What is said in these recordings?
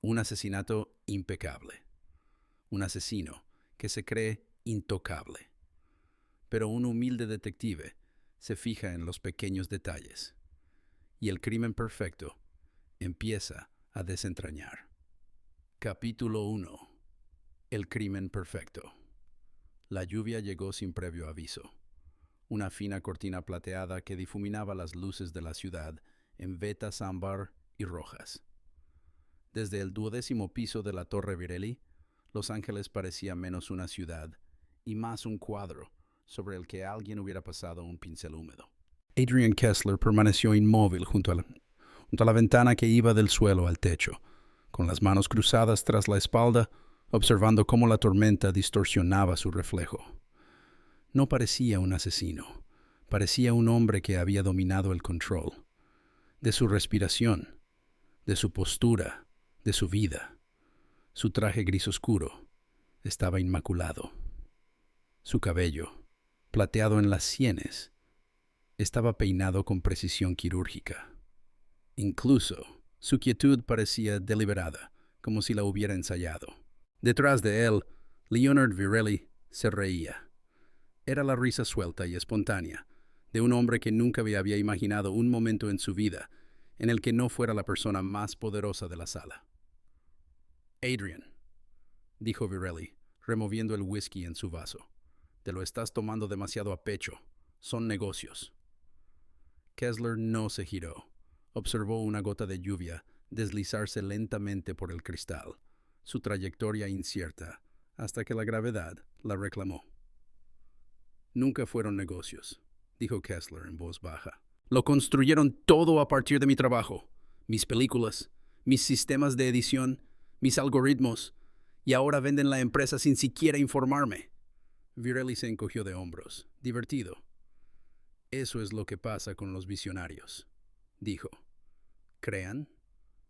Un asesinato impecable. Un asesino que se cree intocable. Pero un humilde detective se fija en los pequeños detalles. Y el crimen perfecto empieza a desentrañar. Capítulo 1. El crimen perfecto. La lluvia llegó sin previo aviso. Una fina cortina plateada que difuminaba las luces de la ciudad en vetas ámbar y rojas. Desde el 12º piso de la Torre Virelli, Los Ángeles parecía menos una ciudad y más un cuadro sobre el que alguien hubiera pasado un pincel húmedo. Adrian Kessler permaneció inmóvil junto a la ventana que iba del suelo al techo, con las manos cruzadas tras la espalda, observando cómo la tormenta distorsionaba su reflejo. No parecía un asesino, parecía un hombre que había dominado el control de su respiración, de su postura, de su vida. Su traje gris oscuro estaba inmaculado. Su cabello, plateado en las sienes, estaba peinado con precisión quirúrgica. Incluso, su quietud parecía deliberada, como si la hubiera ensayado. Detrás de él, Leonard Virelli se reía. Era la risa suelta y espontánea de un hombre que nunca había imaginado un momento en su vida en el que no fuera la persona más poderosa de la sala. Adrian, dijo Virelli, removiendo el whisky en su vaso. Te lo estás tomando demasiado a pecho. Son negocios. Kessler no se giró. Observó una gota de lluvia deslizarse lentamente por el cristal, su trayectoria incierta, hasta que la gravedad la reclamó. Nunca fueron negocios, dijo Kessler en voz baja. Lo construyeron todo a partir de mi trabajo, mis películas, mis sistemas de edición, mis algoritmos, y ahora venden la empresa sin siquiera informarme. Virelli se encogió de hombros, divertido. Eso es lo que pasa con los visionarios, dijo. ¿Crean?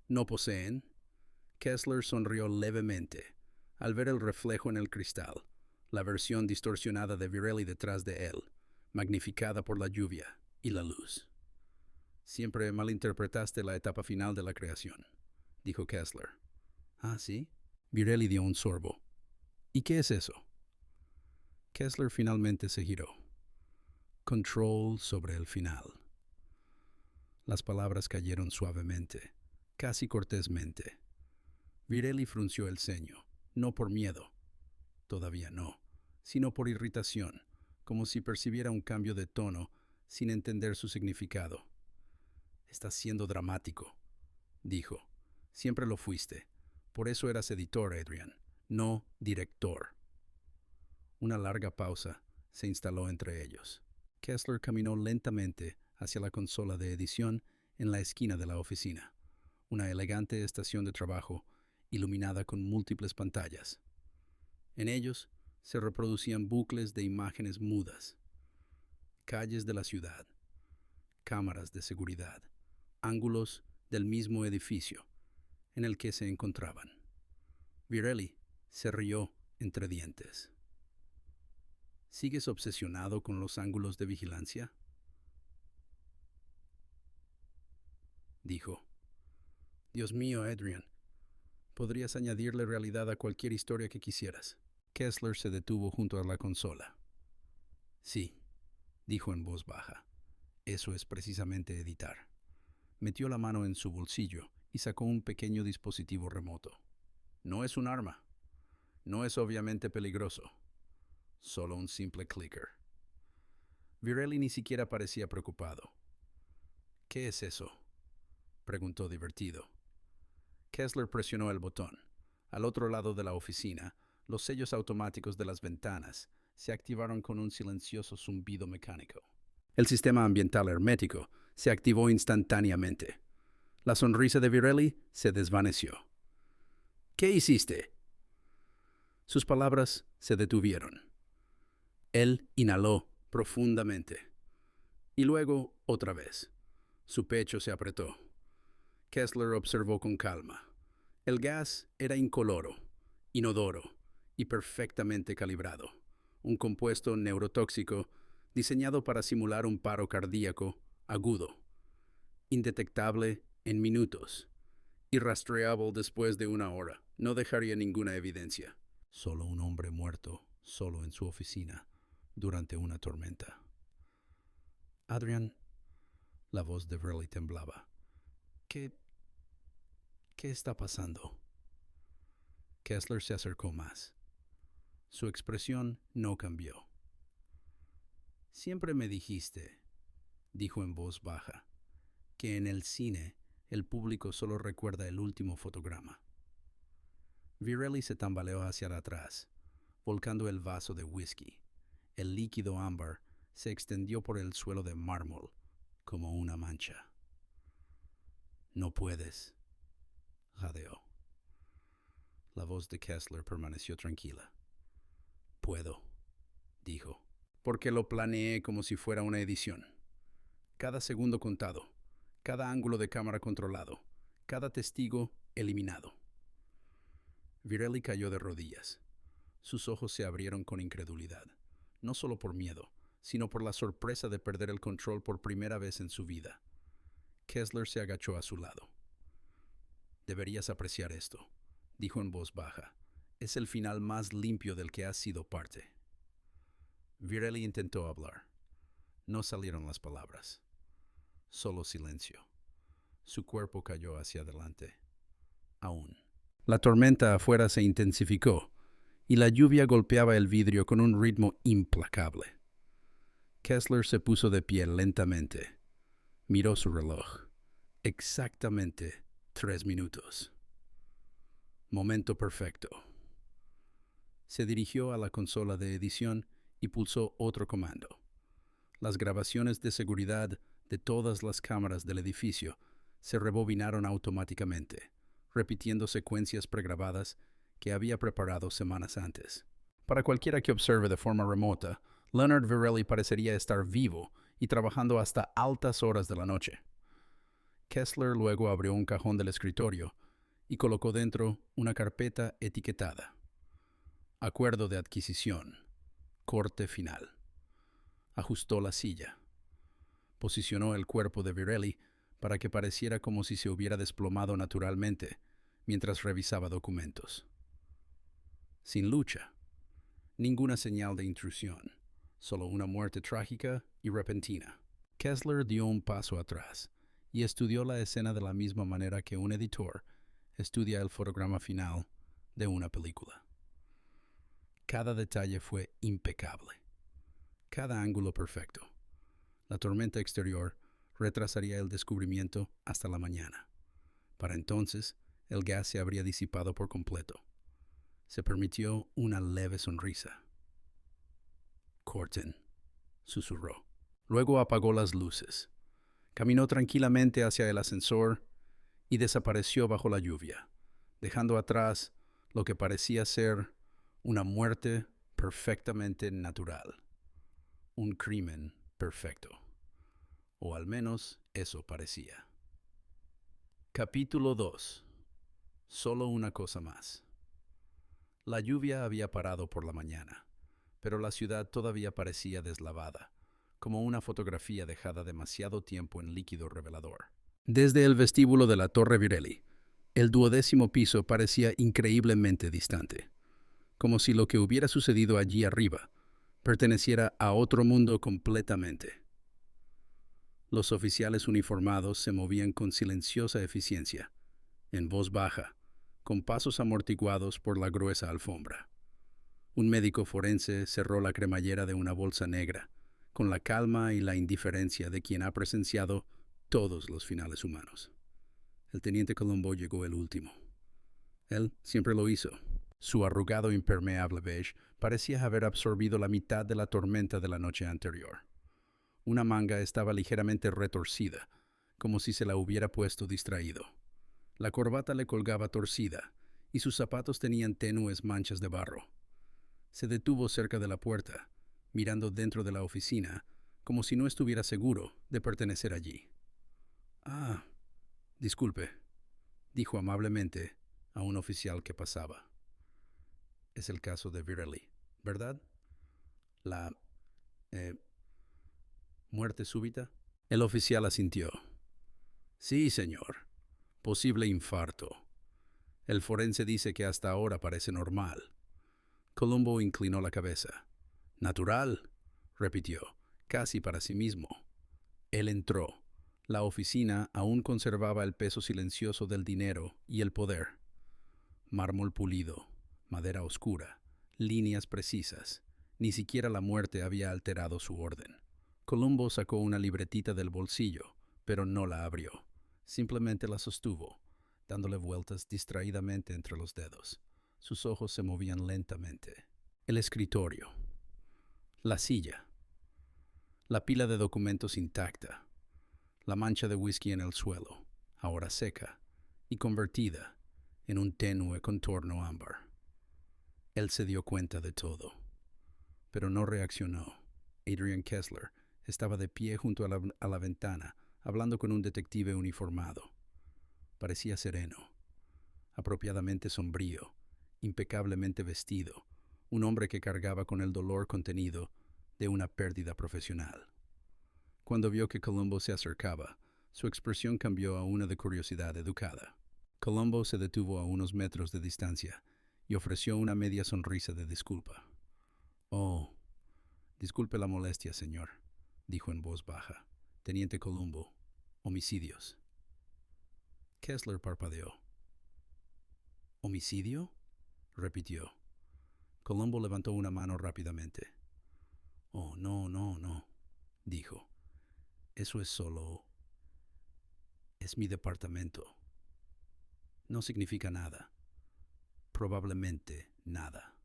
¿No poseen? Kessler sonrió levemente al ver el reflejo en el cristal, la versión distorsionada de Virelli detrás de él, magnificada por la lluvia y la luz. Siempre malinterpretaste la etapa final de la creación, dijo Kessler. ¿Ah, sí? Virelli dio un sorbo. ¿Y qué es eso? Kessler finalmente se giró. Control sobre el final. Las palabras cayeron suavemente, casi cortésmente. Virelli frunció el ceño, no por miedo, todavía no, sino por irritación, como si percibiera un cambio de tono sin entender su significado. Estás siendo dramático, dijo. Siempre lo fuiste. Por eso eras editor, Adrian, no director. Una larga pausa se instaló entre ellos. Kessler caminó lentamente hacia la consola de edición en la esquina de la oficina, una elegante estación de trabajo iluminada con múltiples pantallas. En ellos se reproducían bucles de imágenes mudas, calles de la ciudad, cámaras de seguridad, ángulos del mismo edificio en el que se encontraban. Virelli se rió entre dientes. ¿Sigues obsesionado con los ángulos de vigilancia?, dijo. Dios mío, Adrian, podrías añadirle realidad a cualquier historia que quisieras. Kessler se detuvo junto a la consola. Sí, dijo en voz baja. Eso es precisamente editar. Metió la mano en su bolsillo y sacó un pequeño dispositivo remoto. No es un arma. No es obviamente peligroso. Solo un simple clicker. Virelli ni siquiera parecía preocupado. ¿Qué es eso?, preguntó divertido. Kessler presionó el botón. Al otro lado de la oficina, los sellos automáticos de las ventanas se activaron con un silencioso zumbido mecánico. El sistema ambiental hermético se activó instantáneamente. La sonrisa de Virelli se desvaneció. ¿Qué hiciste? Sus palabras se detuvieron. Él inhaló profundamente. Y luego otra vez. Su pecho se apretó. Kessler observó con calma. El gas era incoloro, inodoro y perfectamente calibrado. Un compuesto neurotóxico diseñado para simular un paro cardíaco agudo, indetectable en minutos, Irrastreable después de una hora. No dejaría ninguna evidencia. Solo un hombre muerto, solo en su oficina, durante una tormenta. Adrian, la voz de Verley temblaba. ¿Qué está pasando? Kessler se acercó más. Su expresión no cambió. Siempre me dijiste, dijo en voz baja, que en el cine el público solo recuerda el último fotograma. Virelli se tambaleó hacia atrás, volcando el vaso de whisky. El líquido ámbar se extendió por el suelo de mármol como una mancha. No puedes, jadeó. La voz de Kessler permaneció tranquila. Puedo, dijo, porque lo planeé como si fuera una edición. Cada segundo contado, cada ángulo de cámara controlado, cada testigo eliminado. Virelli cayó de rodillas. Sus ojos se abrieron con incredulidad, no solo por miedo, sino por la sorpresa de perder el control por primera vez en su vida. Kessler se agachó a su lado. Deberías apreciar esto, dijo en voz baja. Es el final más limpio del que has sido parte. Virelli intentó hablar. No salieron las palabras. Solo silencio. Su cuerpo cayó hacia adelante. Aún. La tormenta afuera se intensificó, y la lluvia golpeaba el vidrio con un ritmo implacable. Kessler se puso de pie lentamente. Miró su reloj. Exactamente 3 minutos. Momento perfecto. Se dirigió a la consola de edición y pulsó otro comando. Las grabaciones de seguridad de todas las cámaras del edificio se rebobinaron automáticamente, repitiendo secuencias pregrabadas que había preparado semanas antes. Para cualquiera que observe de forma remota, Leonard Virelli parecería estar vivo y trabajando hasta altas horas de la noche. Kessler luego abrió un cajón del escritorio y colocó dentro una carpeta etiquetada. Acuerdo de adquisición. Corte final. Ajustó la silla. Posicionó el cuerpo de Virelli para que pareciera como si se hubiera desplomado naturalmente mientras revisaba documentos. Sin lucha. Ninguna señal de intrusión. Solo una muerte trágica y repentina. Kessler dio un paso atrás y estudió la escena de la misma manera que un editor estudia el fotograma final de una película. Cada detalle fue impecable. Cada ángulo perfecto. La tormenta exterior retrasaría el descubrimiento hasta la mañana. Para entonces, el gas se habría disipado por completo. Se permitió una leve sonrisa. Corten, susurró. Luego apagó las luces. Caminó tranquilamente hacia el ascensor y desapareció bajo la lluvia, dejando atrás lo que parecía ser una muerte perfectamente natural. Un crimen perfecto. O al menos eso parecía. Capítulo 2. Solo una cosa más. La lluvia había parado por la mañana, pero la ciudad todavía parecía deslavada, como una fotografía dejada demasiado tiempo en líquido revelador. Desde el vestíbulo de la Torre Virelli, el 12º piso parecía increíblemente distante, como si lo que hubiera sucedido allí arriba perteneciera a otro mundo completamente. Los oficiales uniformados se movían con silenciosa eficiencia, en voz baja, con pasos amortiguados por la gruesa alfombra. Un médico forense cerró la cremallera de una bolsa negra, con la calma y la indiferencia de quien ha presenciado todos los finales humanos. El teniente Colombo llegó el último. Él siempre lo hizo. Su arrugado impermeable beige parecía haber absorbido la mitad de la tormenta de la noche anterior. Una manga estaba ligeramente retorcida, como si se la hubiera puesto distraído. La corbata le colgaba torcida, y sus zapatos tenían tenues manchas de barro. Se detuvo cerca de la puerta, mirando dentro de la oficina, como si no estuviera seguro de pertenecer allí. «Ah, disculpe», dijo amablemente a un oficial que pasaba. «Es el caso de Virelli, ¿verdad? La... ¿muerte súbita?» El oficial asintió. «Sí, señor. Posible infarto. El forense dice que hasta ahora parece normal. Columbo inclinó la cabeza. ¿Natural?, repitió, casi para sí mismo. Él entró. La oficina aún conservaba el peso silencioso del dinero y el poder. Mármol pulido, madera oscura, líneas precisas. Ni siquiera la muerte había alterado su orden. Columbo sacó una libretita del bolsillo, pero no la abrió. Simplemente la sostuvo, dándole vueltas distraídamente entre los dedos. Sus ojos se movían lentamente. El escritorio. La silla. La pila de documentos intacta. La mancha de whisky en el suelo, ahora seca y convertida en un tenue contorno ámbar. Él se dio cuenta de todo, pero no reaccionó. Adrian Kessler estaba de pie junto a la ventana, hablando con un detective uniformado. Parecía sereno, apropiadamente sombrío, impecablemente vestido, un hombre que cargaba con el dolor contenido de una pérdida profesional. Cuando vio que Columbo se acercaba, su expresión cambió a una de curiosidad educada. Columbo se detuvo a unos metros de distancia y ofreció una media sonrisa de disculpa. «Oh, disculpe la molestia, señor», dijo en voz baja. «Teniente Columbo, homicidios». Kessler parpadeó. «¿Homicidio?», repitió. Columbo levantó una mano rápidamente. «Oh, no», dijo. «Eso es solo... es mi departamento. No significa nada. Probablemente nada.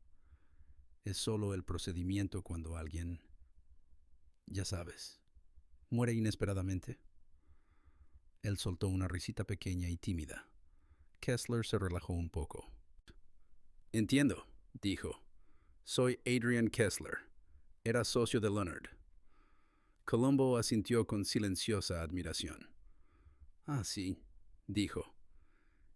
Es solo el procedimiento cuando alguien, ya sabes, muere inesperadamente». Él soltó una risita pequeña y tímida. Kessler se relajó un poco. «Entiendo», dijo. «Soy Adrian Kessler. Era socio de Leonard». Columbo asintió con silenciosa admiración. «Ah, sí», dijo.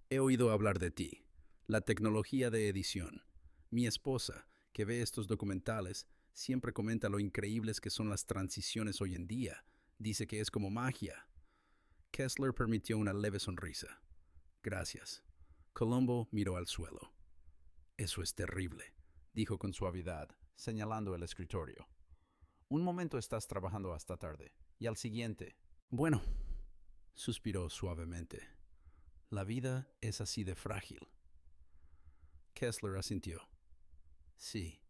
«He oído hablar de ti. La tecnología de edición. Mi esposa, que ve estos documentales, siempre comenta lo increíbles que son las transiciones hoy en día. Dice que es como magia». Kessler permitió una leve sonrisa. «Gracias». Columbo miró al suelo. «Eso es terrible», dijo con suavidad, señalando el escritorio. «Un momento estás trabajando hasta tarde, y al siguiente...». «Bueno», suspiró suavemente. «La vida es así de frágil». Kessler asintió. «Sí».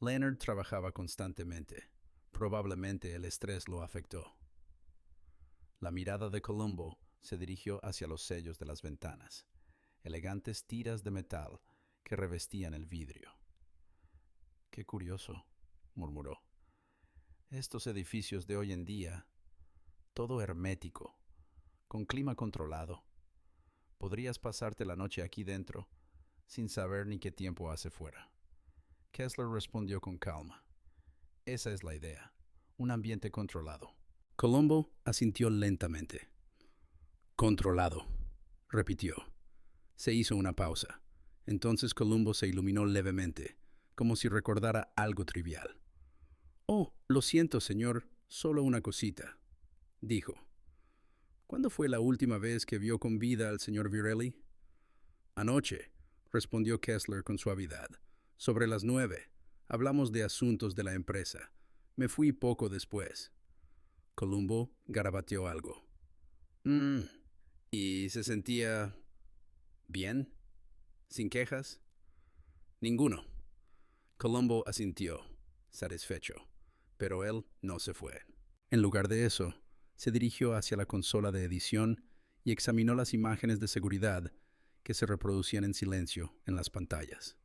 Leonard trabajaba constantemente. Probablemente el estrés lo afectó. La mirada de Columbo se dirigió hacia los sellos de las ventanas, elegantes tiras de metal que revestían el vidrio. «Qué curioso», murmuró. «Estos edificios de hoy en día, todo hermético, con clima controlado. Podrías pasarte la noche aquí dentro sin saber ni qué tiempo hace fuera». Kessler respondió con calma. «Esa es la idea, un ambiente controlado». Columbo asintió lentamente. «Controlado», repitió. Se hizo una pausa. Entonces Columbo se iluminó levemente, como si recordara algo trivial. «Oh, lo siento, señor, solo una cosita», dijo. «¿Cuándo fue la última vez que vio con vida al señor Virelli?» «Anoche», respondió Kessler con suavidad. «Sobre las 9. Hablamos de asuntos de la empresa. Me fui poco después». Columbo garabateó algo. ¿Y se sentía bien? ¿Sin quejas?» «Ninguno». Columbo asintió, satisfecho, pero él no se fue. En lugar de eso, se dirigió hacia la consola de edición y examinó las imágenes de seguridad que se reproducían en silencio en las pantallas.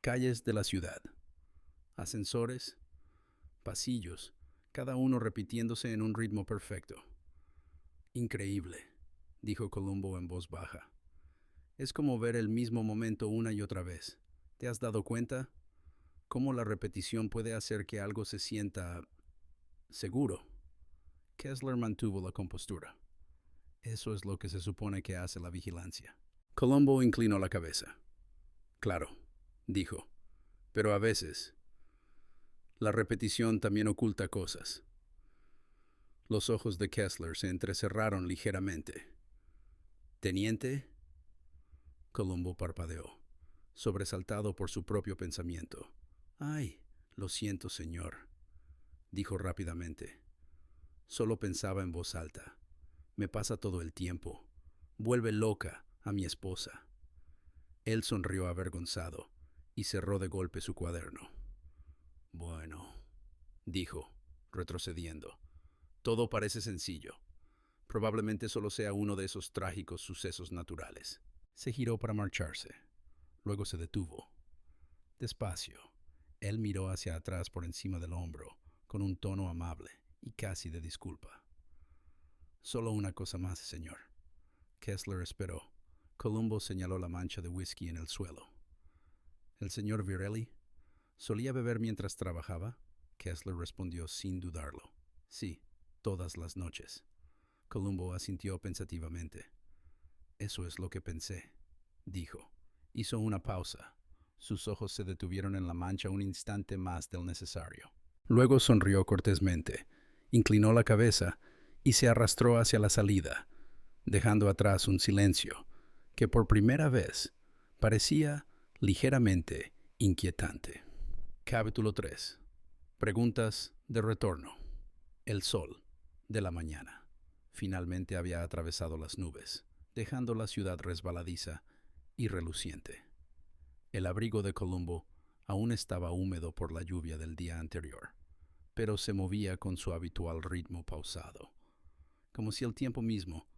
Calles de la ciudad, ascensores, pasillos, cada uno repitiéndose en un ritmo perfecto. «Increíble», dijo Columbo en voz baja. «Es como ver el mismo momento una y otra vez. ¿Te has dado cuenta? ¿Cómo la repetición puede hacer que algo se sienta seguro?» Kessler mantuvo la compostura. «Eso es lo que se supone que hace la vigilancia». Columbo inclinó la cabeza. «Claro», dijo, «pero a veces la repetición también oculta cosas». Los ojos de Kessler se entrecerraron ligeramente. Teniente, Columbo parpadeó, sobresaltado por su propio pensamiento. Ay, lo siento, señor, dijo rápidamente. Solo pensaba en voz alta. Me pasa todo el tiempo. Vuelve loca a mi esposa. Él sonrió avergonzado y cerró de golpe su cuaderno. Bueno, dijo, retrocediendo. Todo parece sencillo. Probablemente solo sea uno de esos trágicos sucesos naturales. Se giró para marcharse. Luego se detuvo. Despacio. Él miró hacia atrás por encima del hombro, con un tono amable y casi de disculpa. Solo una cosa más, señor. Kessler esperó. Columbo señaló la mancha de whisky en el suelo. ¿El señor Virelli solía beber mientras trabajaba? Kessler respondió sin dudarlo. Sí, todas las noches. Columbo asintió pensativamente. Eso es lo que pensé, dijo. Hizo una pausa. Sus ojos se detuvieron en la mancha un instante más del necesario. Luego sonrió cortésmente, inclinó la cabeza y se arrastró hacia la salida, dejando atrás un silencio que por primera vez parecía ligeramente inquietante. Capítulo 3. Preguntas de retorno. El sol de la mañana finalmente había atravesado las nubes, dejando la ciudad resbaladiza y reluciente. El abrigo de Columbo aún estaba húmedo por la lluvia del día anterior, pero se movía con su habitual ritmo pausado, como si el tiempo mismo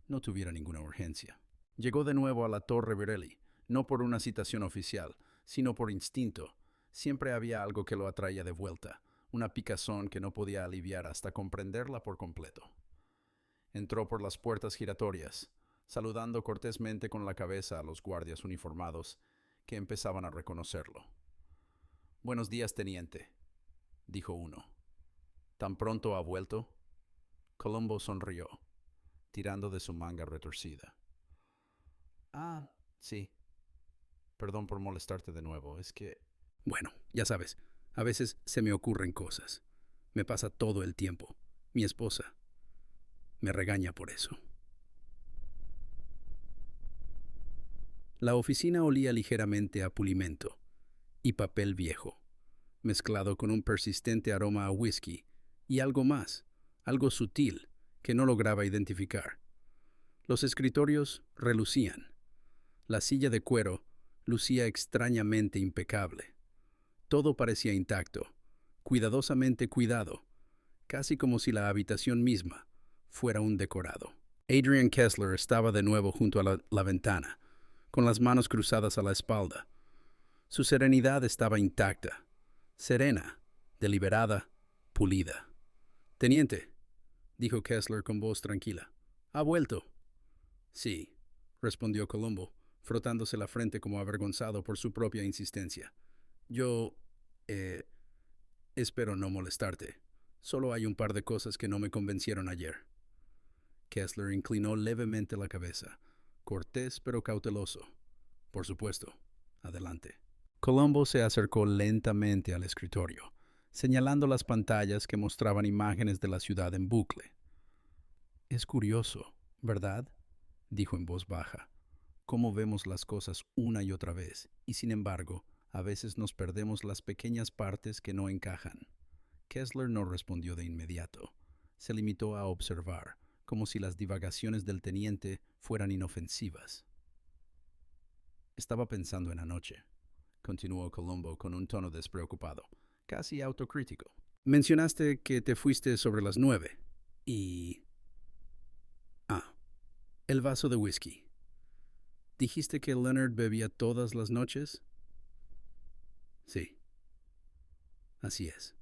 no tuviera ninguna urgencia. Llegó de nuevo a la Torre Virelli, no por una citación oficial, sino por instinto. Siempre había algo que lo atraía de vuelta, una picazón que no podía aliviar hasta comprenderla por completo. Entró por las puertas giratorias, saludando cortésmente con la cabeza a los guardias uniformados, que empezaban a reconocerlo. «Buenos días, teniente», dijo uno. «¿Tan pronto ha vuelto?» Columbo sonrió, tirando de su manga retorcida. «Ah, sí. Perdón por molestarte de nuevo, es que...» «Bueno, ya sabes, a veces se me ocurren cosas. Me pasa todo el tiempo. Mi esposa me regaña por eso». La oficina olía ligeramente a pulimento y papel viejo, mezclado con un persistente aroma a whisky y algo más, algo sutil que no lograba identificar. Los escritorios relucían. La silla de cuero lucía extrañamente impecable. Todo parecía intacto, cuidadosamente cuidado, casi como si la habitación misma fuera un decorado. Adrian Kessler estaba de nuevo junto a la ventana, con las manos cruzadas a la espalda. Su serenidad estaba intacta, serena, deliberada, pulida. «Teniente», dijo Kessler con voz tranquila, «¿ha vuelto?» «Sí», respondió Columbo, frotándose la frente como avergonzado por su propia insistencia. «Yo... espero no molestarte. Solo hay un par de cosas que no me convencieron ayer». Kessler inclinó levemente la cabeza, cortés pero cauteloso. «Por supuesto. Adelante». Columbo se acercó lentamente al escritorio, señalando las pantallas que mostraban imágenes de la ciudad en bucle. «Es curioso, ¿verdad?», dijo en voz baja. «Cómo vemos las cosas una y otra vez, y sin embargo, a veces nos perdemos las pequeñas partes que no encajan». Kessler no respondió de inmediato. Se limitó a observar, como si las divagaciones del teniente fueran inofensivas. «Estaba pensando en anoche», continuó Columbo con un tono despreocupado, casi autocrítico. «Mencionaste que te fuiste sobre las 9. Y... el vaso de whisky. ¿Dijiste que Leonard bebía todas las noches?» «Sí. Así es».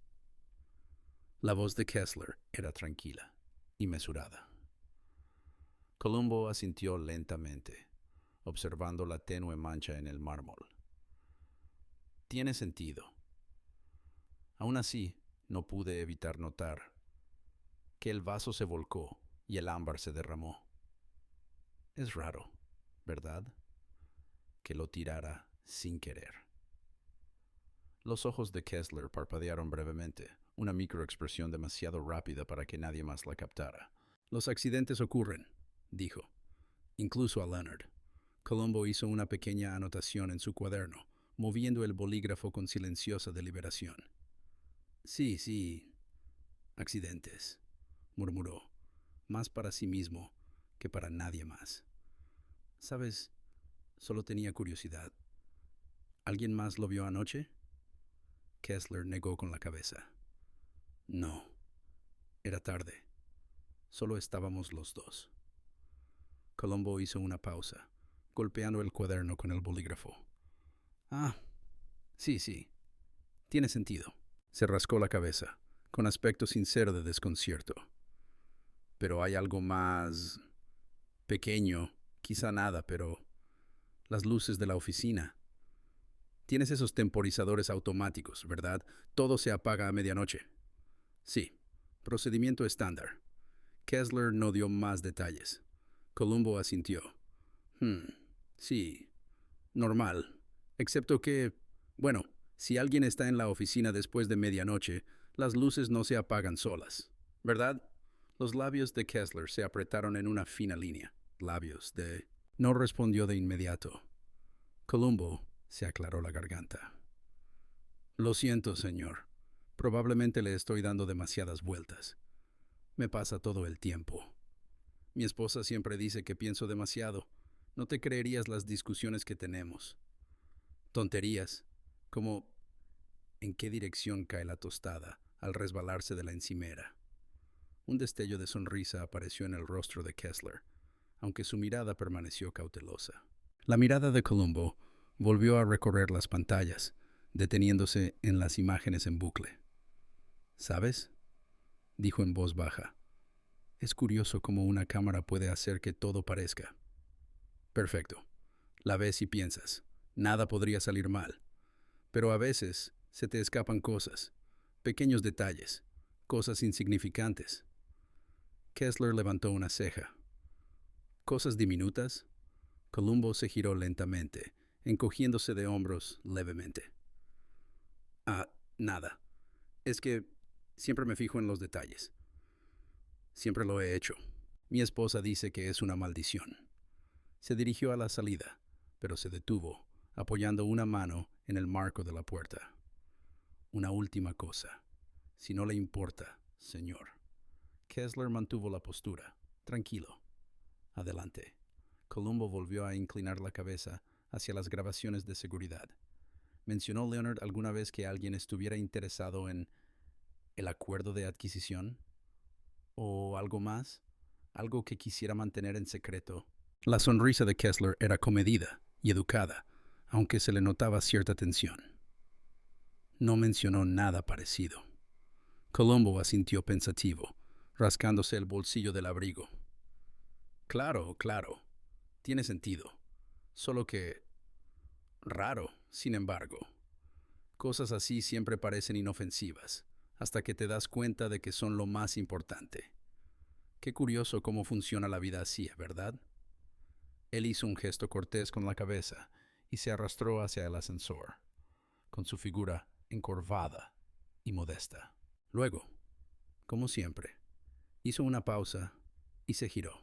La voz de Kessler era tranquila y mesurada. Columbo asintió lentamente, observando la tenue mancha en el mármol. «Tiene sentido». Aún así, no pude evitar notar que el vaso se volcó y el ámbar se derramó. Es raro, ¿verdad?, que lo tirara sin querer. Los ojos de Kessler parpadearon brevemente, una microexpresión demasiado rápida para que nadie más la captara. «Los accidentes ocurren», dijo. incluso a Leonard. Colombo hizo una pequeña anotación en su cuaderno, moviendo el bolígrafo con silenciosa deliberación. Sí, sí, accidentes, murmuró, más para sí mismo que para nadie más. ¿Sabes? Solo tenía curiosidad. ¿Alguien más lo vio anoche? Kessler negó con la cabeza. No, era tarde. Solo estábamos los dos. Colombo hizo una pausa, golpeando el cuaderno con el bolígrafo. Ah, sí, sí. Tiene sentido. Se rascó la cabeza, con aspecto sincero de desconcierto. Pero hay algo más pequeño, quizá nada, pero las luces de la oficina. Tienes esos temporizadores automáticos, ¿verdad? Todo se apaga a medianoche. Sí, procedimiento estándar. Kessler no dio más detalles. Colombo asintió. Sí, normal. Excepto que, bueno, si alguien está en la oficina después de medianoche, las luces no se apagan solas, ¿verdad? Los labios de Kessler se apretaron en una fina línea. Labios de... No respondió de inmediato. Colombo se aclaró la garganta. Lo siento, señor. Probablemente le estoy dando demasiadas vueltas. Me pasa todo el tiempo. Mi esposa siempre dice que pienso demasiado. No te creerías las discusiones que tenemos. Tonterías, como ¿en qué dirección cae la tostada al resbalarse de la encimera? Un destello de sonrisa apareció en el rostro de Kessler, aunque su mirada permaneció cautelosa. La mirada de Colombo volvió a recorrer las pantallas, deteniéndose en las imágenes en bucle. ¿Sabes?, dijo en voz baja. Es curioso cómo una cámara puede hacer que todo parezca. Perfecto. La ves y piensas, nada podría salir mal. Pero a veces se te escapan cosas, pequeños detalles, cosas insignificantes. Kessler levantó una ceja. ¿Cosas diminutas? Colombo se giró lentamente, encogiéndose de hombros levemente. Ah, nada. Es que siempre me fijo en los detalles. Siempre lo he hecho. Mi esposa dice que es una maldición. Se dirigió a la salida, pero se detuvo, apoyando una mano en el marco de la puerta. Una última cosa. Si no le importa, señor. Kessler mantuvo la postura. Tranquilo. Adelante. Colombo volvió a inclinar la cabeza hacia las grabaciones de seguridad. ¿Mencionó Leonard alguna vez que alguien estuviera interesado en el acuerdo de adquisición? ¿O algo más? ¿Algo que quisiera mantener en secreto? La sonrisa de Kessler era comedida y educada, aunque se le notaba cierta tensión. No mencionó nada parecido. Colombo asintió pensativo, rascándose el bolsillo del abrigo. Claro, claro. Tiene sentido. Solo que... raro, sin embargo. Cosas así siempre parecen inofensivas, hasta que te das cuenta de que son lo más importante. Qué curioso cómo funciona la vida así, ¿verdad? Él hizo un gesto cortés con la cabeza y se arrastró hacia el ascensor, con su figura encorvada y modesta. Luego, como siempre, hizo una pausa y se giró.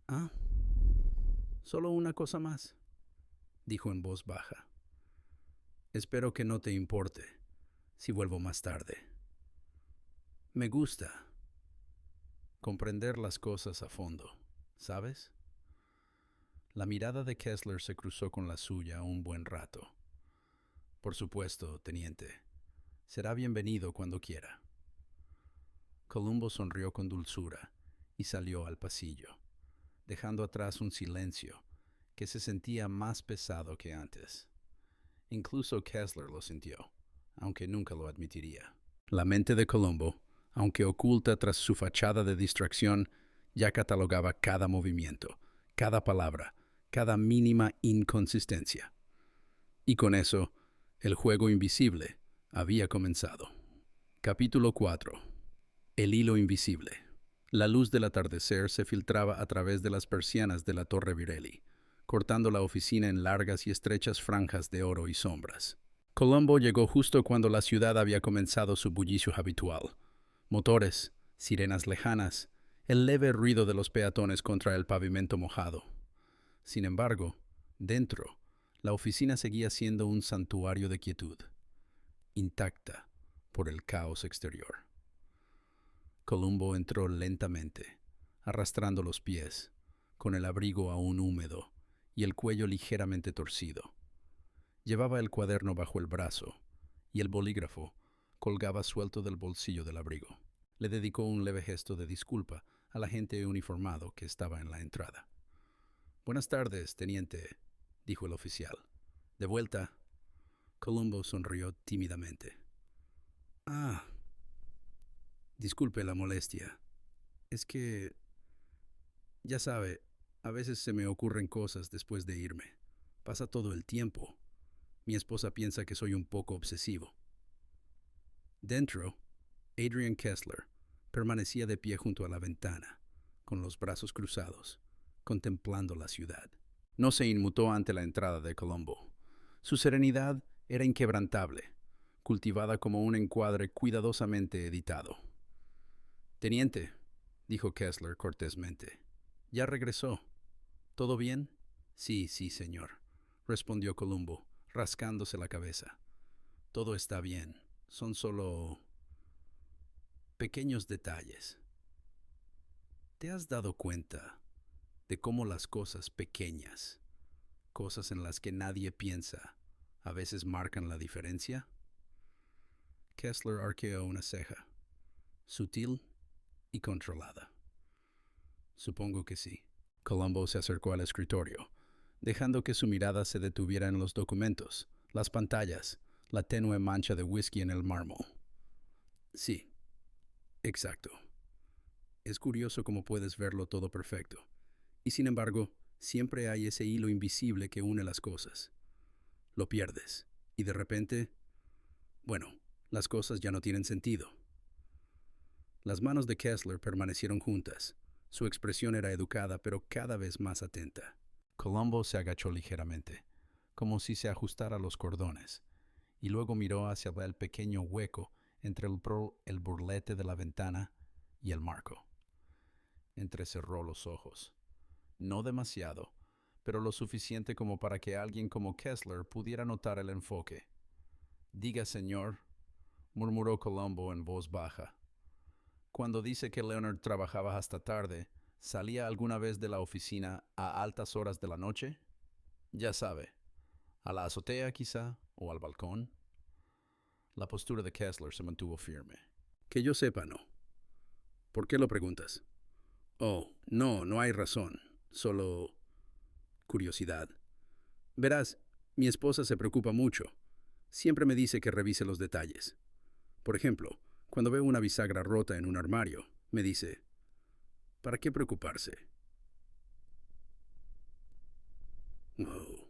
Ah, solo una cosa más, dijo en voz baja. Espero que no te importe si vuelvo más tarde. Me gusta comprender las cosas a fondo, ¿sabes? La mirada de Kessler se cruzó con la suya un buen rato. Por supuesto, teniente. Será bienvenido cuando quiera. Colombo sonrió con dulzura y salió al pasillo, dejando atrás un silencio que se sentía más pesado que antes. Incluso Kessler lo sintió, aunque nunca lo admitiría. La mente de Colombo, aunque oculta tras su fachada de distracción, ya catalogaba cada movimiento, cada palabra, cada mínima inconsistencia. Y con eso, el juego invisible había comenzado. Capítulo 4. El hilo invisible. La luz del atardecer se filtraba a través de las persianas de la Torre Virelli, cortando la oficina en largas y estrechas franjas de oro y sombras. Colombo llegó justo cuando la ciudad había comenzado su bullicio habitual. Motores, sirenas lejanas el leve ruido de los peatones contra el pavimento mojado. Sin embargo, dentro, la oficina seguía siendo un santuario de quietud, intacta por el caos exterior. Columbo entró lentamente, arrastrando los pies, con el abrigo aún húmedo y el cuello ligeramente torcido. Llevaba el cuaderno bajo el brazo y el bolígrafo colgaba suelto del bolsillo del abrigo. Le dedicó un leve gesto de disculpa al agente uniformado que estaba en la entrada. «Buenas tardes, teniente», dijo el oficial. «De vuelta». Columbo sonrió tímidamente. «Ah, disculpe la molestia. Es que, ya sabe, a veces se me ocurren cosas después de irme. Pasa todo el tiempo. Mi esposa piensa que soy un poco obsesivo». Dentro, Adrian Kessler permanecía de pie junto a la ventana, con los brazos cruzados, contemplando la ciudad. No se inmutó ante la entrada de Columbo. Su serenidad era inquebrantable, cultivada como un encuadre cuidadosamente editado. «Teniente», dijo Kessler cortésmente, «¿ya regresó? ¿Todo bien?» Sí, señor», respondió Columbo, rascándose la cabeza. «Todo está bien. Son solo pequeños detalles». ¿Te has dado cuenta de cómo las cosas pequeñas, cosas en las que nadie piensa, a veces marcan la diferencia? Kessler arqueó una ceja, sutil y controlada. «Supongo que sí». Columbo se acercó al escritorio, dejando que su mirada se detuviera en los documentos, las pantallas, la tenue mancha de whisky en el mármol. «Sí, exacto. Es curioso cómo puedes verlo todo perfecto. Y sin embargo, siempre hay ese hilo invisible que une las cosas. Lo pierdes, y de repente, bueno, las cosas ya no tienen sentido». Las manos de Kessler permanecieron juntas. Su expresión era educada, pero cada vez más atenta. Columbo se agachó ligeramente, como si se ajustara los cordones, y luego miró hacia el pequeño hueco entre el burlete de la ventana y el marco. Entrecerró los ojos. No demasiado, pero lo suficiente como para que alguien como Kessler pudiera notar el enfoque. «Diga, señor», murmuró Columbo en voz baja. «Cuando dice que Leonard trabajaba hasta tarde, ¿salía alguna vez de la oficina a altas horas de la noche? Ya sabe, a la azotea quizá, o al balcón». La postura de Kessler se mantuvo firme. «Que yo sepa, no». «¿Por qué lo preguntas?» «Oh, no hay razón. Solo curiosidad. Verás, mi esposa se preocupa mucho. Siempre me dice que revise los detalles. Por ejemplo, cuando veo una bisagra rota en un armario, me dice, ¿para qué preocuparse?». «Oh.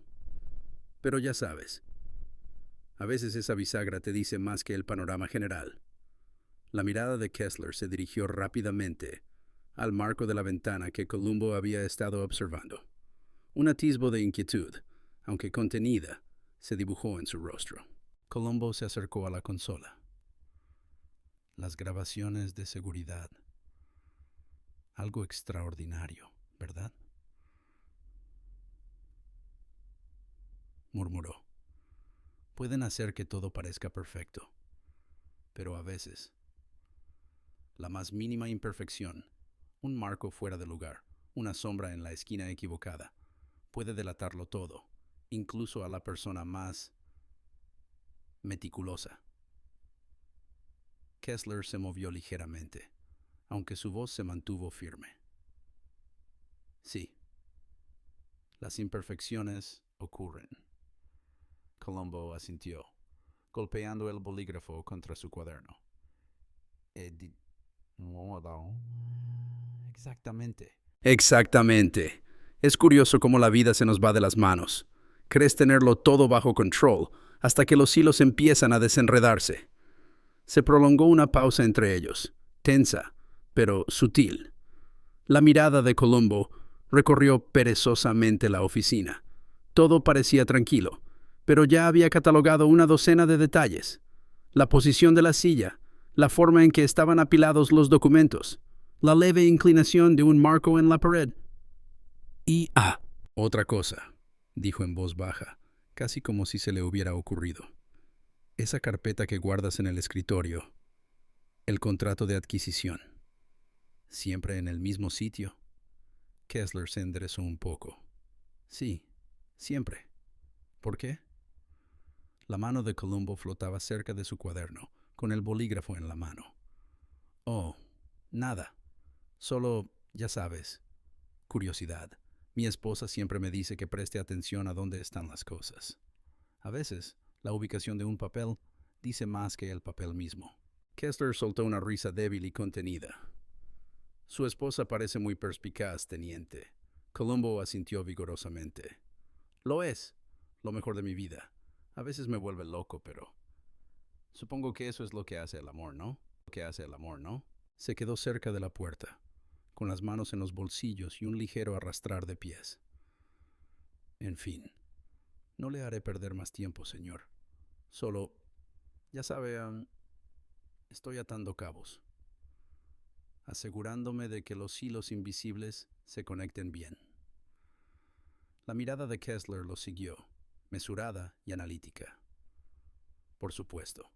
Pero ya sabes, a veces esa bisagra te dice más que el panorama general». La mirada de Kessler se dirigió rápidamente al marco de la ventana que Columbo había estado observando. Un atisbo de inquietud, aunque contenida, se dibujó en su rostro. Columbo se acercó a la consola. Las grabaciones de seguridad. Algo extraordinario, ¿verdad?, murmuró. «Pueden hacer que todo parezca perfecto, pero a veces, la más mínima imperfección, un marco fuera de lugar, una sombra en la esquina equivocada, puede delatarlo todo, incluso a la persona más meticulosa». Kessler se movió ligeramente, aunque su voz se mantuvo firme. «Sí, las imperfecciones ocurren». Columbo asintió, golpeando el bolígrafo contra su cuaderno. «Exactamente». «Exactamente. Es curioso cómo la vida se nos va de las manos. Crees tenerlo todo bajo control, hasta que los hilos empiezan a desenredarse». Se prolongó una pausa entre ellos, tensa, pero sutil. La mirada de Columbo recorrió perezosamente la oficina. Todo parecía tranquilo, pero ya había catalogado una docena de detalles. La posición de la silla, la forma en que estaban apilados los documentos, la leve inclinación de un marco en la pared. Otra cosa, dijo en voz baja, casi como si se le hubiera ocurrido. Esa carpeta que guardas en el escritorio, el contrato de adquisición. ¿Siempre en el mismo sitio? Kessler se enderezó un poco. Sí, siempre. ¿Por qué? La mano de Columbo flotaba cerca de su cuaderno, con el bolígrafo en la mano. Oh, nada. Solo, ya sabes, curiosidad. Mi esposa siempre me dice que preste atención a dónde están las cosas. A veces, la ubicación de un papel dice más que el papel mismo. Kessler soltó una risa débil y contenida. Su esposa parece muy perspicaz, teniente. Columbo asintió vigorosamente. Lo es, lo mejor de mi vida. A veces me vuelve loco, pero supongo que eso es lo que hace el amor, ¿no? Lo que hace el amor, ¿no? Se quedó cerca de la puerta, con las manos en los bolsillos y un ligero arrastrar de pies. En fin, no le haré perder más tiempo, señor. Solo, ya sabe, estoy atando cabos, asegurándome de que los hilos invisibles se conecten bien. La mirada de Kessler lo siguió, mesurada y analítica. Por supuesto.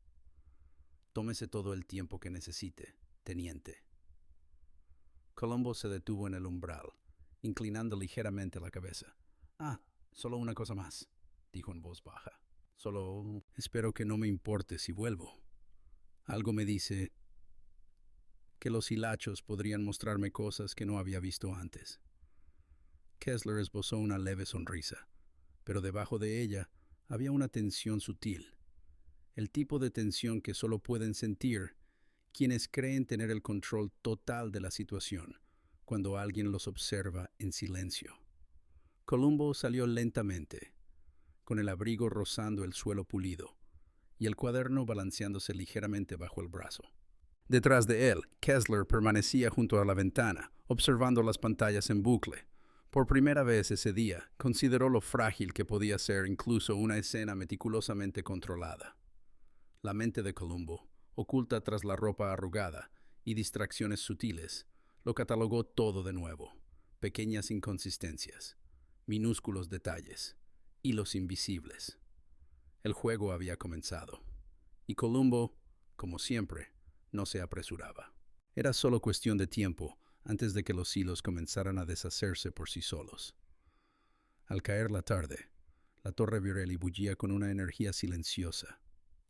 Tómese todo el tiempo que necesite, teniente. Columbo se detuvo en el umbral, inclinando ligeramente la cabeza. Solo una cosa más, dijo en voz baja. Solo espero que no me importe si vuelvo. Algo me dice que los hilachos podrían mostrarme cosas que no había visto antes. Kessler esbozó una leve sonrisa, pero debajo de ella había una tensión sutil, el tipo de tensión que solo pueden sentir quienes creen tener el control total de la situación cuando alguien los observa en silencio. Columbo salió lentamente, con el abrigo rozando el suelo pulido y el cuaderno balanceándose ligeramente bajo el brazo. Detrás de él, Kessler permanecía junto a la ventana, observando las pantallas en bucle. Por primera vez ese día, consideró lo frágil que podía ser incluso una escena meticulosamente controlada. La mente de Columbo, oculta tras la ropa arrugada y distracciones sutiles, lo catalogó todo de nuevo. Pequeñas inconsistencias, minúsculos detalles, hilos invisibles. El juego había comenzado, y Columbo, como siempre, no se apresuraba. Era solo cuestión de tiempo antes de que los hilos comenzaran a deshacerse por sí solos. Al caer la tarde, la torre Virelli bullía con una energía silenciosa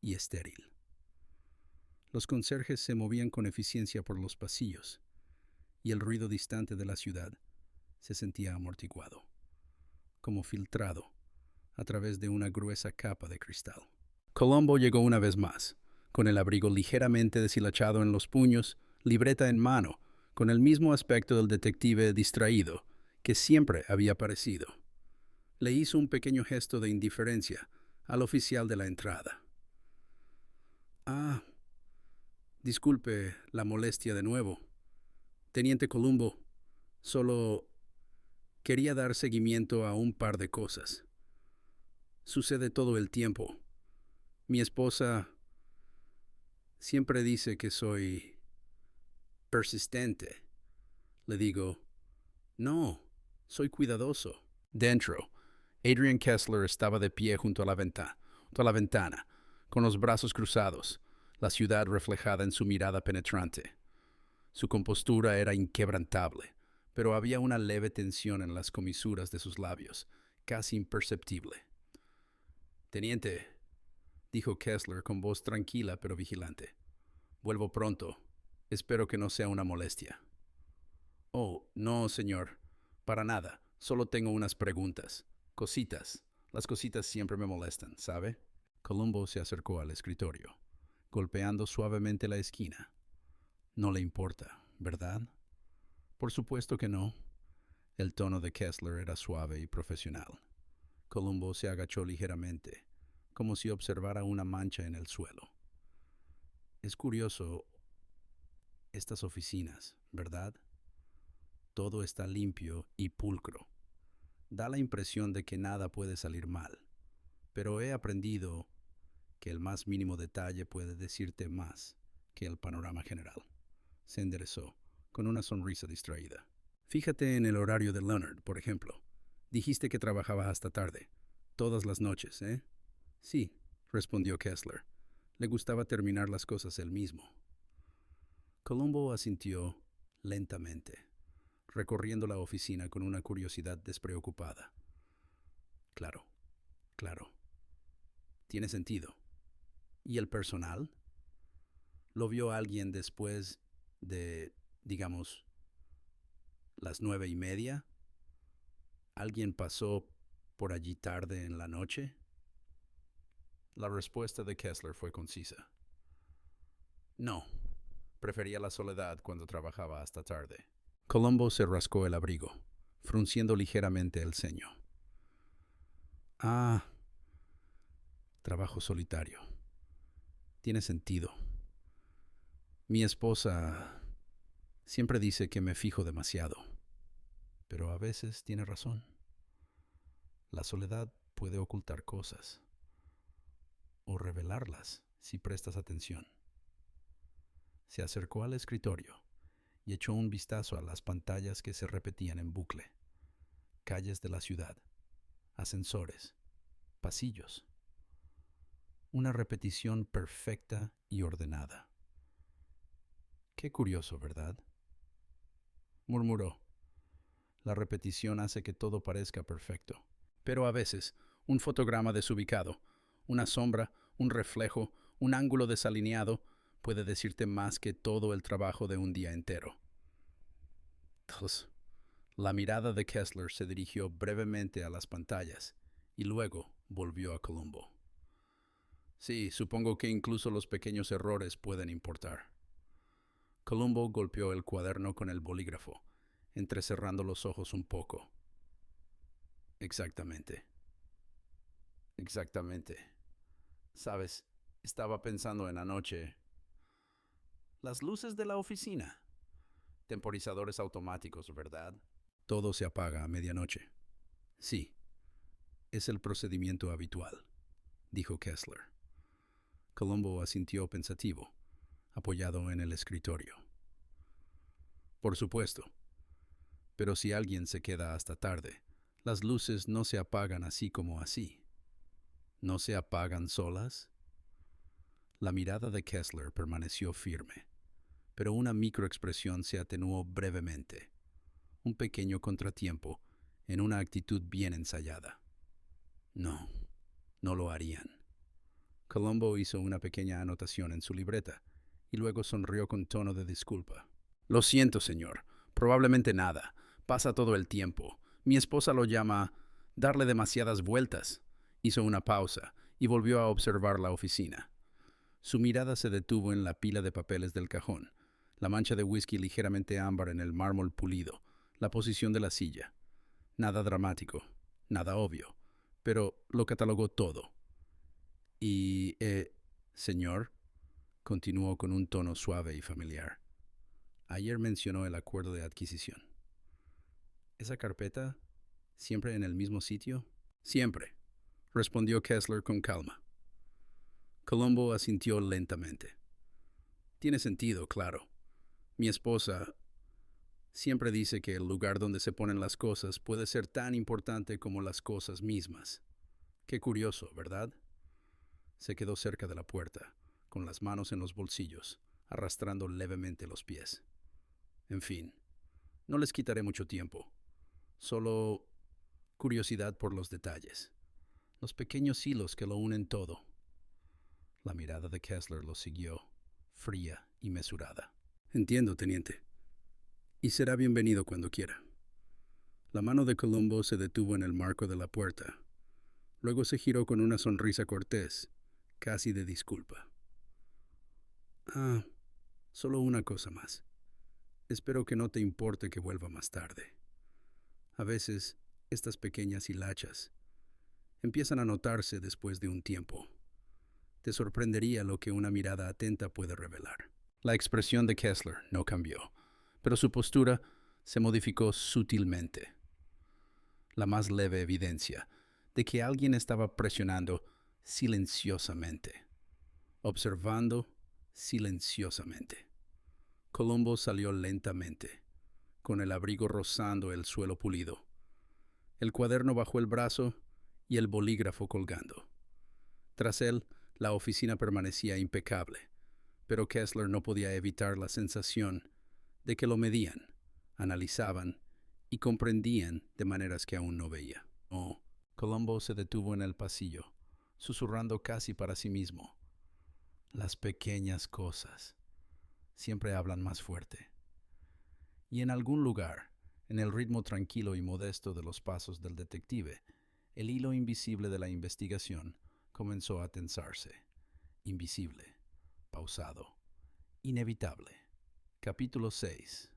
y estéril. Los conserjes se movían con eficiencia por los pasillos, y el ruido distante de la ciudad se sentía amortiguado, como filtrado a través de una gruesa capa de cristal. Columbo llegó una vez más, con el abrigo ligeramente deshilachado en los puños, libreta en mano, con el mismo aspecto del detective distraído que siempre había parecido. Le hizo un pequeño gesto de indiferencia al oficial de la entrada. Disculpe la molestia de nuevo. Teniente Columbo, solo quería dar seguimiento a un par de cosas. Sucede todo el tiempo. Mi esposa siempre dice que soy persistente. Le digo, no, soy cuidadoso. Dentro, Adrian Kessler estaba de pie junto a la ventana, con los brazos cruzados, la ciudad reflejada en su mirada penetrante. Su compostura era inquebrantable, pero había una leve tensión en las comisuras de sus labios, casi imperceptible. Teniente, dijo Kessler con voz tranquila pero vigilante. Vuelvo pronto. Espero que no sea una molestia. Oh, no, señor. Para nada. Solo tengo unas preguntas. Cositas. Las cositas siempre me molestan, ¿sabe? Columbo se acercó al escritorio, golpeando suavemente la esquina. No le importa, ¿verdad? Por supuesto que no. El tono de Kessler era suave y profesional. Columbo se agachó ligeramente, como si observara una mancha en el suelo. Es curioso, estas oficinas, ¿verdad? Todo está limpio y pulcro. Da la impresión de que nada puede salir mal, pero he aprendido que el más mínimo detalle puede decirte más que el panorama general. Se enderezó, con una sonrisa distraída. Fíjate en el horario de Leonard, por ejemplo. Dijiste que trabajaba hasta tarde, todas las noches, ¿eh? Sí, respondió Kessler. Le gustaba terminar las cosas él mismo. Colombo asintió lentamente, recorriendo la oficina con una curiosidad despreocupada. Claro, claro. Tiene sentido. ¿Y el personal? ¿Lo vio alguien después de, digamos, las 9:30? ¿Alguien pasó por allí tarde en la noche? La respuesta de Kessler fue concisa. No, prefería la soledad cuando trabajaba hasta tarde. Colombo se rascó el abrigo, frunciendo ligeramente el ceño. Ah, trabajo solitario. Tiene sentido. Mi esposa siempre dice que me fijo demasiado, pero a veces tiene razón. La soledad puede ocultar cosas, o revelarlas si prestas atención. Se acercó al escritorio y echó un vistazo a las pantallas que se repetían en bucle. Calles de la ciudad, ascensores, pasillos. Una repetición perfecta y ordenada. Qué curioso, ¿verdad? Murmuró. La repetición hace que todo parezca perfecto. Pero a veces, un fotograma desubicado, una sombra, un reflejo, un ángulo desalineado, puede decirte más que todo el trabajo de un día entero. Entonces, la mirada de Kessler se dirigió brevemente a las pantallas y luego volvió a Colombo. Sí, supongo que incluso los pequeños errores pueden importar. Colombo golpeó el cuaderno con el bolígrafo, entrecerrando los ojos un poco. Exactamente. Exactamente. Sabes, estaba pensando en anoche. Las luces de la oficina. Temporizadores automáticos, ¿verdad? Todo se apaga a medianoche. Sí, es el procedimiento habitual, dijo Kessler. Colombo asintió pensativo, apoyado en el escritorio. Por supuesto. Pero si alguien se queda hasta tarde, las luces no se apagan así como así. ¿No se apagan solas? La mirada de Kessler permaneció firme, pero una microexpresión se atenuó brevemente. Un pequeño contratiempo en una actitud bien ensayada. No, no lo harían. Colombo hizo una pequeña anotación en su libreta y luego sonrió con tono de disculpa. Lo siento, señor. Probablemente nada. Pasa todo el tiempo. Mi esposa lo llama darle demasiadas vueltas. Hizo una pausa y volvió a observar la oficina. Su mirada se detuvo en la pila de papeles del cajón, la mancha de whisky ligeramente ámbar en el mármol pulido, la posición de la silla. Nada dramático, nada obvio, pero lo catalogó todo. Y, señor, continuó con un tono suave y familiar. Ayer mencionó el acuerdo de adquisición. ¿Esa carpeta siempre en el mismo sitio? Siempre, respondió Kessler con calma. Colombo asintió lentamente. Tiene sentido, claro. Mi esposa siempre dice que el lugar donde se ponen las cosas puede ser tan importante como las cosas mismas. Qué curioso, ¿verdad? Se quedó cerca de la puerta, con las manos en los bolsillos, arrastrando levemente los pies. En fin, no les quitaré mucho tiempo. Solo curiosidad por los detalles. Los pequeños hilos que lo unen todo. La mirada de Kessler lo siguió, fría y mesurada. Entiendo, teniente. Y será bienvenido cuando quiera. La mano de Colombo se detuvo en el marco de la puerta. Luego se giró con una sonrisa cortés, casi de disculpa. Ah, solo una cosa más. Espero que no te importe que vuelva más tarde. A veces, estas pequeñas hilachas empiezan a notarse después de un tiempo. Te sorprendería lo que una mirada atenta puede revelar. La expresión de Kessler no cambió, pero su postura se modificó sutilmente. La más leve evidencia de que alguien estaba presionando silenciosamente, observando silenciosamente. Columbo salió lentamente, con el abrigo rozando el suelo pulido, el cuaderno bajo el brazo y el bolígrafo colgando. Tras él, la oficina permanecía impecable, pero Kessler no podía evitar la sensación de que lo medían, analizaban y comprendían de maneras que aún no veía. Oh, Columbo se detuvo en el pasillo, susurrando casi para sí mismo. Las pequeñas cosas siempre hablan más fuerte. Y en algún lugar, en el ritmo tranquilo y modesto de los pasos del detective, el hilo invisible de la investigación comenzó a tensarse. Invisible, pausado, inevitable. Capítulo 6.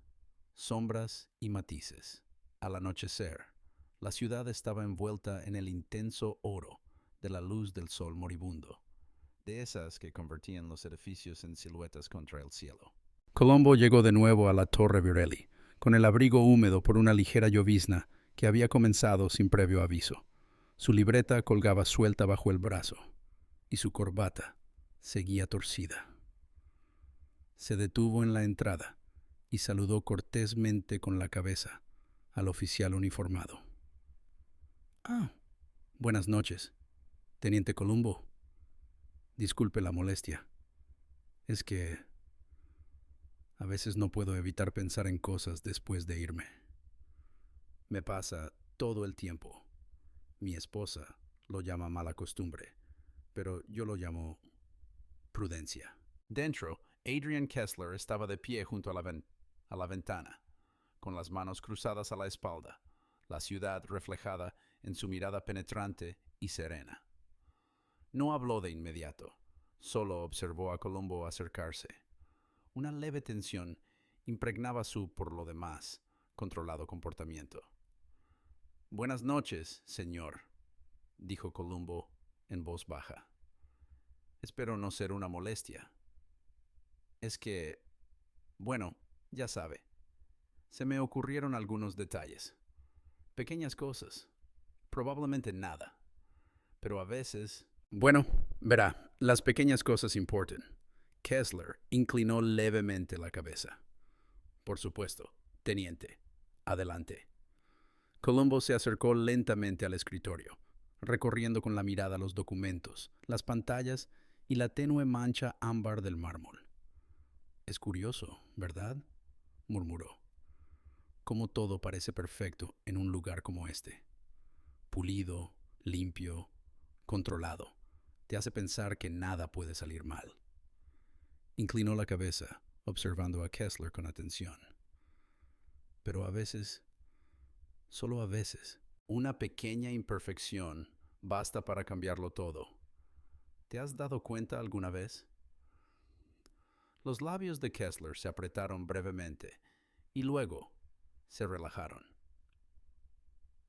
Sombras y matices. Al anochecer, la ciudad estaba envuelta en el intenso oro de la luz del sol moribundo, de esas que convertían los edificios en siluetas contra el cielo. Columbo llegó de nuevo a la Torre Virelli, con el abrigo húmedo por una ligera llovizna que había comenzado sin previo aviso. Su libreta colgaba suelta bajo el brazo, y su corbata seguía torcida. Se detuvo en la entrada y saludó cortésmente con la cabeza al oficial uniformado. «Ah, buenas noches, teniente Columbo. Disculpe la molestia. Es que a veces no puedo evitar pensar en cosas después de irme. Me pasa todo el tiempo. Mi esposa lo llama mala costumbre, pero yo lo llamo prudencia». Dentro, Adrian Kessler estaba de pie junto a la ventana, con las manos cruzadas a la espalda, la ciudad reflejada en su mirada penetrante y serena. No habló de inmediato, solo observó a Columbo acercarse. Una leve tensión impregnaba su, por lo demás, controlado comportamiento. «Buenas noches, señor», dijo Columbo en voz baja. «Espero no ser una molestia. Es que, bueno, ya sabe, se me ocurrieron algunos detalles. Pequeñas cosas. Probablemente nada. Pero a veces... Bueno, verá, las pequeñas cosas importan». Kessler inclinó levemente la cabeza. «Por supuesto, teniente. Adelante». Columbo se acercó lentamente al escritorio, recorriendo con la mirada los documentos, las pantallas y la tenue mancha ámbar del mármol. «Es curioso, ¿verdad?», murmuró. «Cómo todo parece perfecto en un lugar como este. Pulido, limpio, controlado. Te hace pensar que nada puede salir mal». Inclinó la cabeza, observando a Kessler con atención. «Pero a veces, solo a veces, una pequeña imperfección basta para cambiarlo todo. ¿Te has dado cuenta alguna vez?». Los labios de Kessler se apretaron brevemente y luego se relajaron.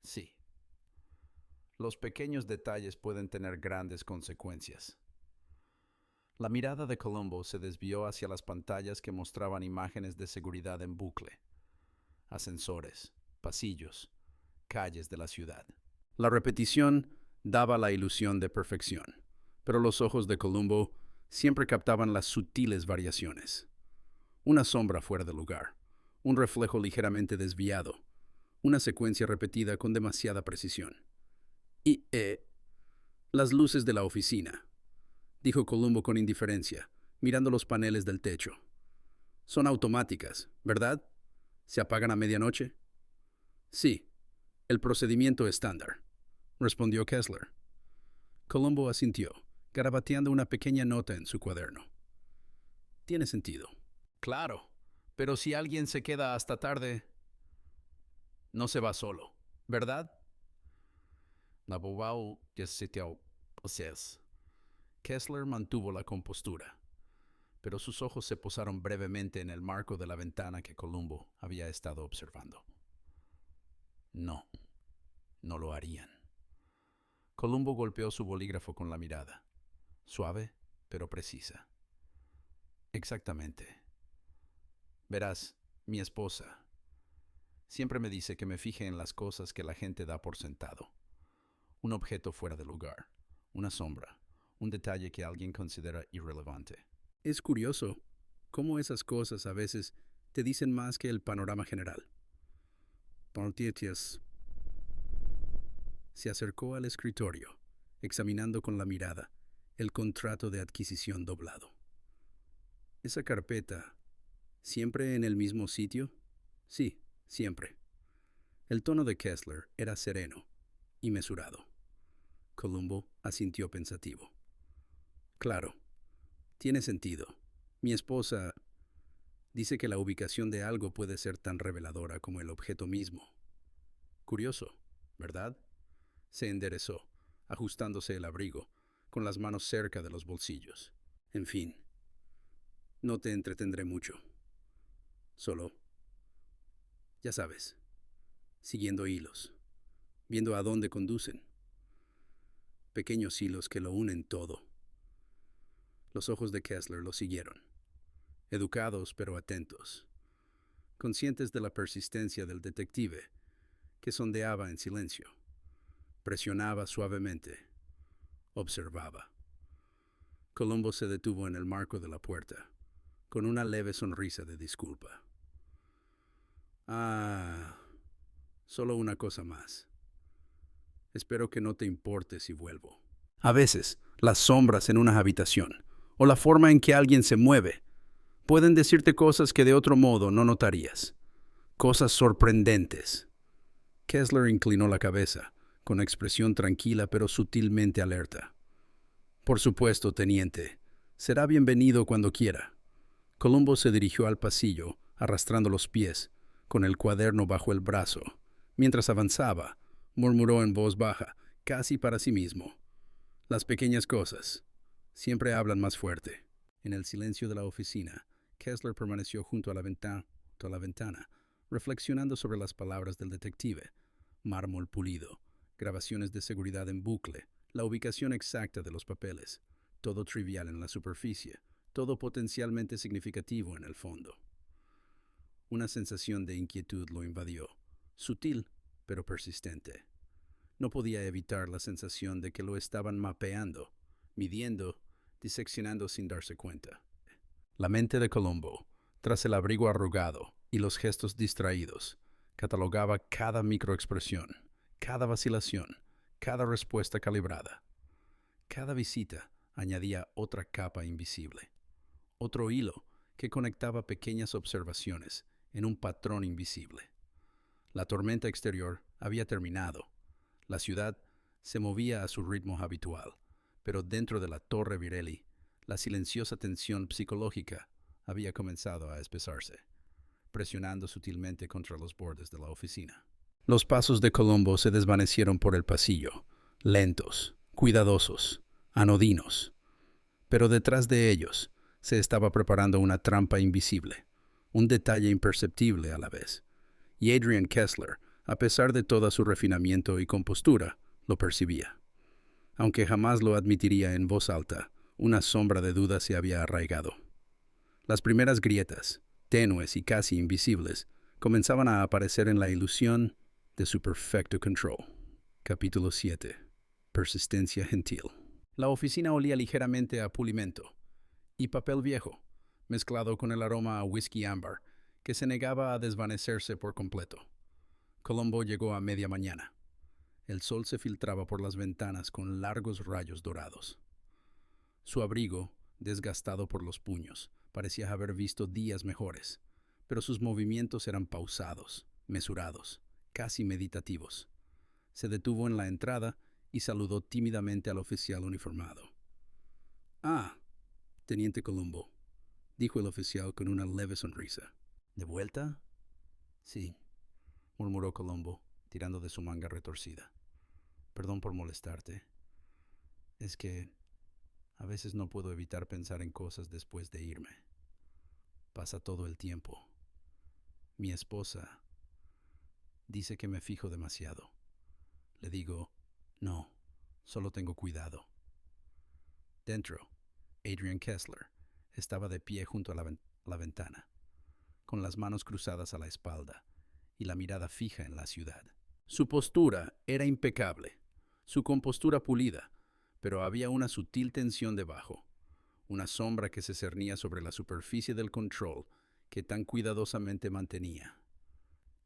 «Sí. Los pequeños detalles pueden tener grandes consecuencias». La mirada de Columbo se desvió hacia las pantallas que mostraban imágenes de seguridad en bucle, ascensores, pasillos, calles de la ciudad. La repetición daba la ilusión de perfección, pero los ojos de Columbo siempre captaban las sutiles variaciones. Una sombra fuera de lugar, un reflejo ligeramente desviado, una secuencia repetida con demasiada precisión. «Y, las luces de la oficina», dijo Columbo con indiferencia, mirando los paneles del techo. «Son automáticas, ¿verdad? ¿Se apagan a medianoche?». «Sí, el procedimiento estándar», respondió Kessler. Columbo asintió, garabateando una pequeña nota en su cuaderno. «Tiene sentido». «Claro, pero si alguien se queda hasta tarde, no se va solo, ¿verdad?». Kessler mantuvo la compostura, pero sus ojos se posaron brevemente en el marco de la ventana que Columbo había estado observando. «No, no lo harían». Columbo golpeó su bolígrafo con la mirada, suave pero precisa. «Exactamente. Verás, mi esposa siempre me dice que me fije en las cosas que la gente da por sentado. Un objeto fuera de lugar, una sombra, un detalle que alguien considera irrelevante». «Es curioso», cómo esas cosas a veces te dicen más que el panorama general. Pontietius se acercó al escritorio, examinando con la mirada el contrato de adquisición doblado. ¿Esa carpeta siempre en el mismo sitio? Sí, siempre. El tono de Kessler era sereno y mesurado. Columbo asintió pensativo. Claro, tiene sentido. Mi esposa dice que la ubicación de algo puede ser tan reveladora como el objeto mismo. Curioso, ¿verdad? Se enderezó, ajustándose el abrigo, con las manos cerca de los bolsillos. En fin, no te entretendré mucho. Solo, ya sabes, siguiendo hilos, viendo a dónde conducen. Pequeños hilos que lo unen todo. Los ojos de Kessler lo siguieron, educados pero atentos, conscientes de la persistencia del detective, que sondeaba en silencio, presionaba suavemente, observaba. Columbo se detuvo en el marco de la puerta, con una leve sonrisa de disculpa. Solo una cosa más. Espero que no te importe si vuelvo. A veces, las sombras en una habitación, o la forma en que alguien se mueve, pueden decirte cosas que de otro modo no notarías. Cosas sorprendentes. Kessler inclinó la cabeza, con expresión tranquila pero sutilmente alerta. Por supuesto, teniente. Será bienvenido cuando quiera. Columbo se dirigió al pasillo, arrastrando los pies, con el cuaderno bajo el brazo. Mientras avanzaba, murmuró en voz baja, casi para sí mismo. Las pequeñas cosas siempre hablan más fuerte. En el silencio de la oficina, Kessler permaneció junto a la ventana, reflexionando sobre las palabras del detective. Mármol pulido, grabaciones de seguridad en bucle, la ubicación exacta de los papeles. Todo trivial en la superficie, todo potencialmente significativo en el fondo. Una sensación de inquietud lo invadió, sutil pero persistente. No podía evitar la sensación de que lo estaban mapeando, midiendo, diseccionando sin darse cuenta. La mente de Columbo, tras el abrigo arrugado y los gestos distraídos, catalogaba cada microexpresión, cada vacilación, cada respuesta calibrada. Cada visita añadía otra capa invisible, otro hilo que conectaba pequeñas observaciones en un patrón invisible. La tormenta exterior había terminado. La ciudad se movía a su ritmo habitual, pero dentro de la Torre Virelli, la silenciosa tensión psicológica había comenzado a espesarse, presionando sutilmente contra los bordes de la oficina. Los pasos de Columbo se desvanecieron por el pasillo, lentos, cuidadosos, anodinos. Pero detrás de ellos se estaba preparando una trampa invisible, un detalle imperceptible a la vez. Y Adrian Kessler, a pesar de todo su refinamiento y compostura, lo percibía. Aunque jamás lo admitiría en voz alta, una sombra de duda se había arraigado. Las primeras grietas, tenues y casi invisibles, comenzaban a aparecer en la ilusión de su perfecto control. Capítulo 7. Persistencia gentil. La oficina olía ligeramente a pulimento y papel viejo, mezclado con el aroma a whisky ámbar, que se negaba a desvanecerse por completo. Columbo llegó a media mañana. El sol se filtraba por las ventanas con largos rayos dorados. Su abrigo, desgastado por los puños, parecía haber visto días mejores, pero sus movimientos eran pausados, mesurados, casi meditativos. Se detuvo en la entrada y saludó tímidamente al oficial uniformado. Teniente Columbo, dijo el oficial con una leve sonrisa. ¿De vuelta? Sí, murmuró Columbo, tirando de su manga retorcida. Perdón por molestarte. Es que a veces no puedo evitar pensar en cosas después de irme. Pasa todo el tiempo. Mi esposa dice que me fijo demasiado. Le digo, no, solo tengo cuidado. Dentro, Adrian Kessler estaba de pie junto a la ventana, con las manos cruzadas a la espalda y la mirada fija en la ciudad. Su postura era impecable, su compostura pulida, pero había una sutil tensión debajo, una sombra que se cernía sobre la superficie del control que tan cuidadosamente mantenía.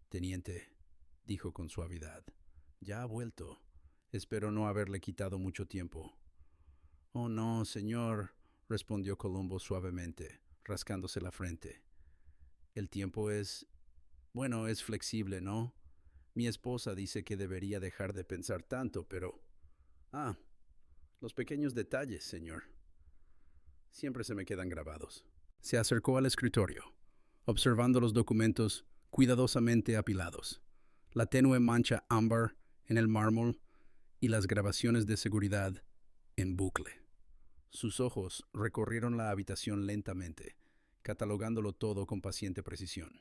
Teniente, dijo con suavidad, ya ha vuelto. Espero no haberle quitado mucho tiempo. Oh, no, señor, respondió Colombo suavemente, rascándose la frente. El tiempo es flexible, ¿no? Mi esposa dice que debería dejar de pensar tanto, pero... Ah, los pequeños detalles, señor. Siempre se me quedan grabados. Se acercó al escritorio, observando los documentos cuidadosamente apilados, la tenue mancha ámbar en el mármol y las grabaciones de seguridad en bucle. Sus ojos recorrieron la habitación lentamente, catalogándolo todo con paciente precisión.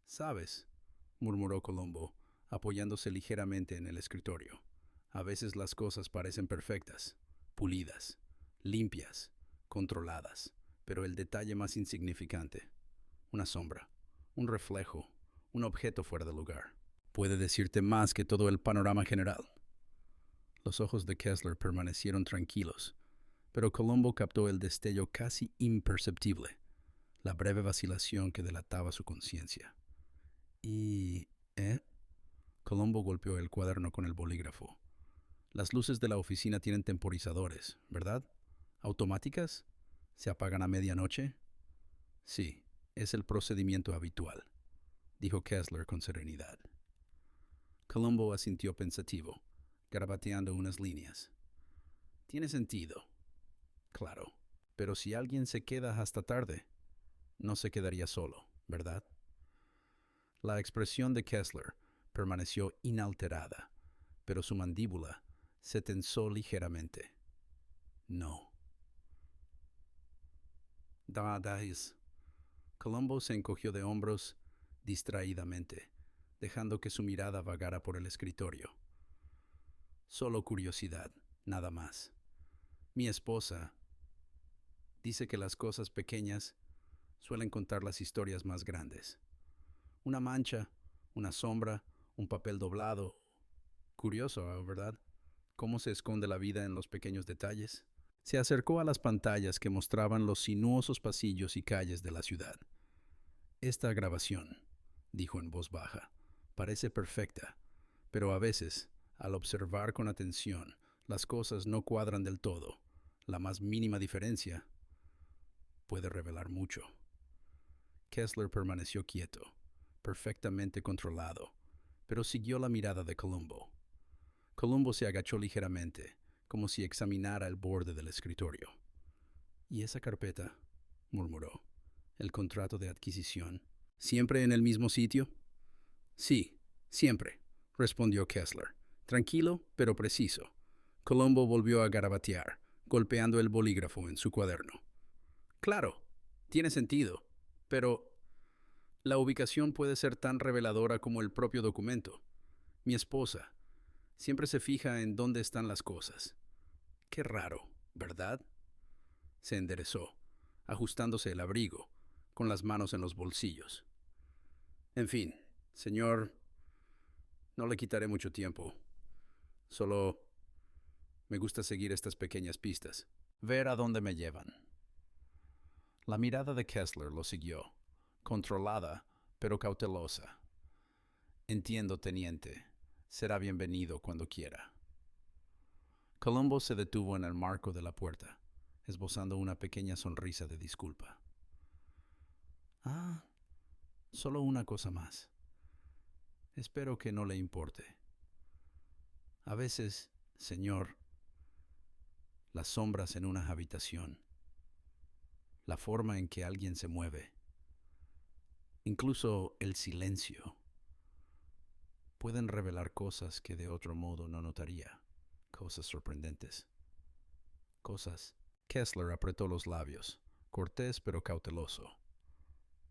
«¿Sabes?», murmuró Colombo, apoyándose ligeramente en el escritorio. «A veces las cosas parecen perfectas, pulidas, limpias, controladas, pero el detalle más insignificante, una sombra, un reflejo, un objeto fuera de lugar, puede decirte más que todo el panorama general». Los ojos de Kessler permanecieron tranquilos, pero Colombo captó el destello casi imperceptible, la breve vacilación que delataba su conciencia. ¿Eh? Colombo golpeó el cuaderno con el bolígrafo. Las luces de la oficina tienen temporizadores, ¿verdad? ¿Automáticas? ¿Se apagan a medianoche? Sí, es el procedimiento habitual, dijo Kessler con serenidad. Colombo asintió pensativo, garabateando unas líneas. Tiene sentido. Claro, pero si alguien se queda hasta tarde, no se quedaría solo, ¿verdad? La expresión de Kessler permaneció inalterada, pero su mandíbula se tensó ligeramente. No. Da. Colombo se encogió de hombros distraídamente, dejando que su mirada vagara por el escritorio. Solo curiosidad, nada más. Mi esposa dice que las cosas pequeñas suelen contar las historias más grandes. Una mancha, una sombra, un papel doblado. Curioso, ¿verdad? ¿Cómo se esconde la vida en los pequeños detalles? Se acercó a las pantallas que mostraban los sinuosos pasillos y calles de la ciudad. Esta grabación, dijo en voz baja, parece perfecta, pero a veces, al observar con atención, las cosas no cuadran del todo. La más mínima diferencia puede revelar mucho. Kessler permaneció quieto, perfectamente controlado, pero siguió la mirada de Colombo. Colombo se agachó ligeramente, como si examinara el borde del escritorio. «¿Y esa carpeta?», murmuró. «¿El contrato de adquisición? ¿Siempre en el mismo sitio?». «Sí, siempre», respondió Kessler, tranquilo pero preciso. Colombo volvió a garabatear, golpeando el bolígrafo en su cuaderno. «Claro, tiene sentido, pero la ubicación puede ser tan reveladora como el propio documento. Mi esposa siempre se fija en dónde están las cosas. Qué raro, ¿verdad?». Se enderezó, ajustándose el abrigo, con las manos en los bolsillos. «En fin, señor, no le quitaré mucho tiempo. Solo me gusta seguir estas pequeñas pistas, ver a dónde me llevan». La mirada de Kessler lo siguió, controlada, pero cautelosa. «Entiendo, teniente. Será bienvenido cuando quiera». Colombo se detuvo en el marco de la puerta, esbozando una pequeña sonrisa de disculpa. «Ah, solo una cosa más. Espero que no le importe. A veces, señor, las sombras en una habitación, la forma en que alguien se mueve, incluso el silencio, pueden revelar cosas que de otro modo no notaría, cosas sorprendentes. Cosas». Kessler apretó los labios, cortés pero cauteloso.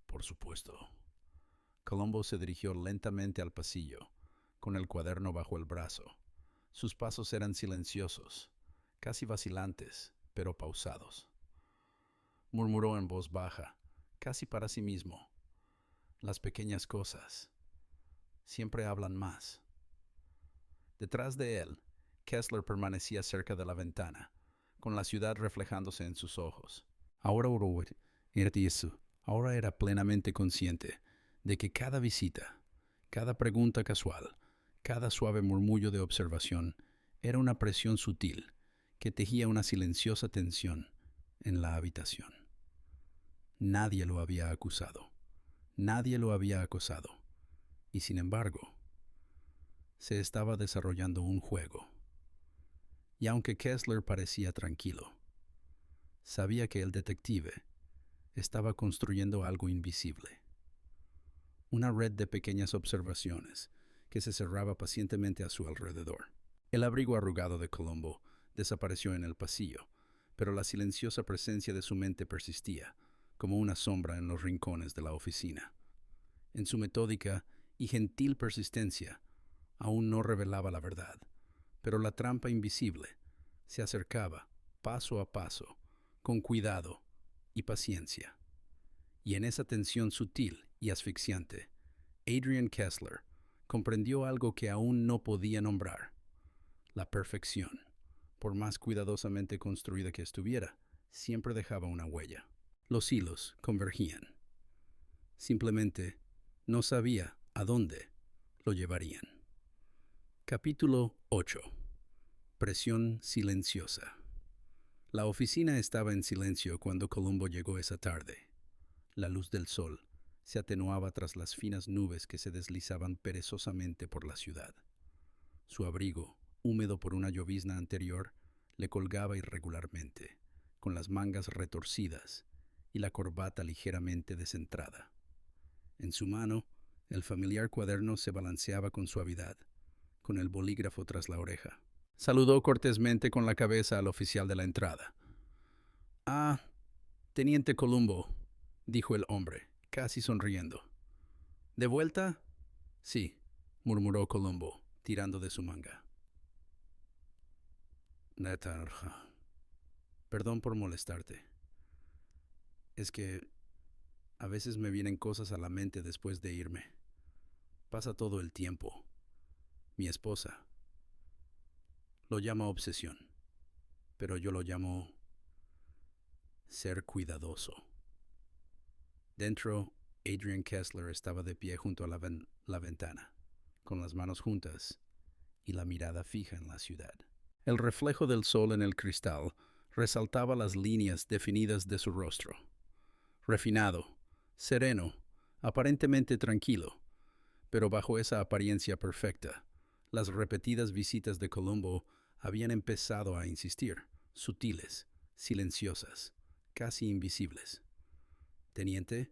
«Por supuesto». Colombo se dirigió lentamente al pasillo, con el cuaderno bajo el brazo. Sus pasos eran silenciosos, casi vacilantes, pero pausados. Murmuró en voz baja, casi para sí mismo. «Las pequeñas cosas siempre hablan más». Detrás de él, Kessler permanecía cerca de la ventana, con la ciudad reflejándose en sus ojos. Ahora era plenamente consciente de que cada visita, cada pregunta casual, cada suave murmullo de observación era una presión sutil que tejía una silenciosa tensión en la habitación. Nadie lo había acusado, nadie lo había acosado, y sin embargo, se estaba desarrollando un juego. Y aunque Kessler parecía tranquilo, sabía que el detective estaba construyendo algo invisible. Una red de pequeñas observaciones que se cerraba pacientemente a su alrededor. El abrigo arrugado de Columbo desapareció en el pasillo, pero la silenciosa presencia de su mente persistía, como una sombra en los rincones de la oficina. En su metódica y gentil persistencia, aún no revelaba la verdad, pero la trampa invisible se acercaba paso a paso, con cuidado y paciencia. Y en esa tensión sutil y asfixiante, Adrian Kessler comprendió algo que aún no podía nombrar. La perfección, por más cuidadosamente construida que estuviera, siempre dejaba una huella. Los hilos convergían. Simplemente no sabía a dónde lo llevarían. Capítulo 8. Presión silenciosa. La oficina estaba en silencio cuando Columbo llegó esa tarde. La luz del sol se atenuaba tras las finas nubes que se deslizaban perezosamente por la ciudad. Su abrigo, húmedo por una llovizna anterior, le colgaba irregularmente, con las mangas retorcidas y la corbata ligeramente descentrada. En su mano, el familiar cuaderno se balanceaba con suavidad, con el bolígrafo tras la oreja. Saludó cortésmente con la cabeza al oficial de la entrada. «Ah, teniente Columbo», dijo el hombre, casi sonriendo. «¿De vuelta?» «Sí», murmuró Columbo, tirando de su manga. «Netarja. Perdón por molestarte. Es que a veces me vienen cosas a la mente después de irme. Pasa todo el tiempo. Mi esposa lo llama obsesión, pero yo lo llamo ser cuidadoso». Dentro, Adrian Kessler estaba de pie junto a la ventana, con las manos juntas y la mirada fija en la ciudad. El reflejo del sol en el cristal resaltaba las líneas definidas de su rostro. Refinado, sereno, aparentemente tranquilo, pero bajo esa apariencia perfecta, las repetidas visitas de Columbo habían empezado a insistir, sutiles, silenciosas, casi invisibles. «Teniente»,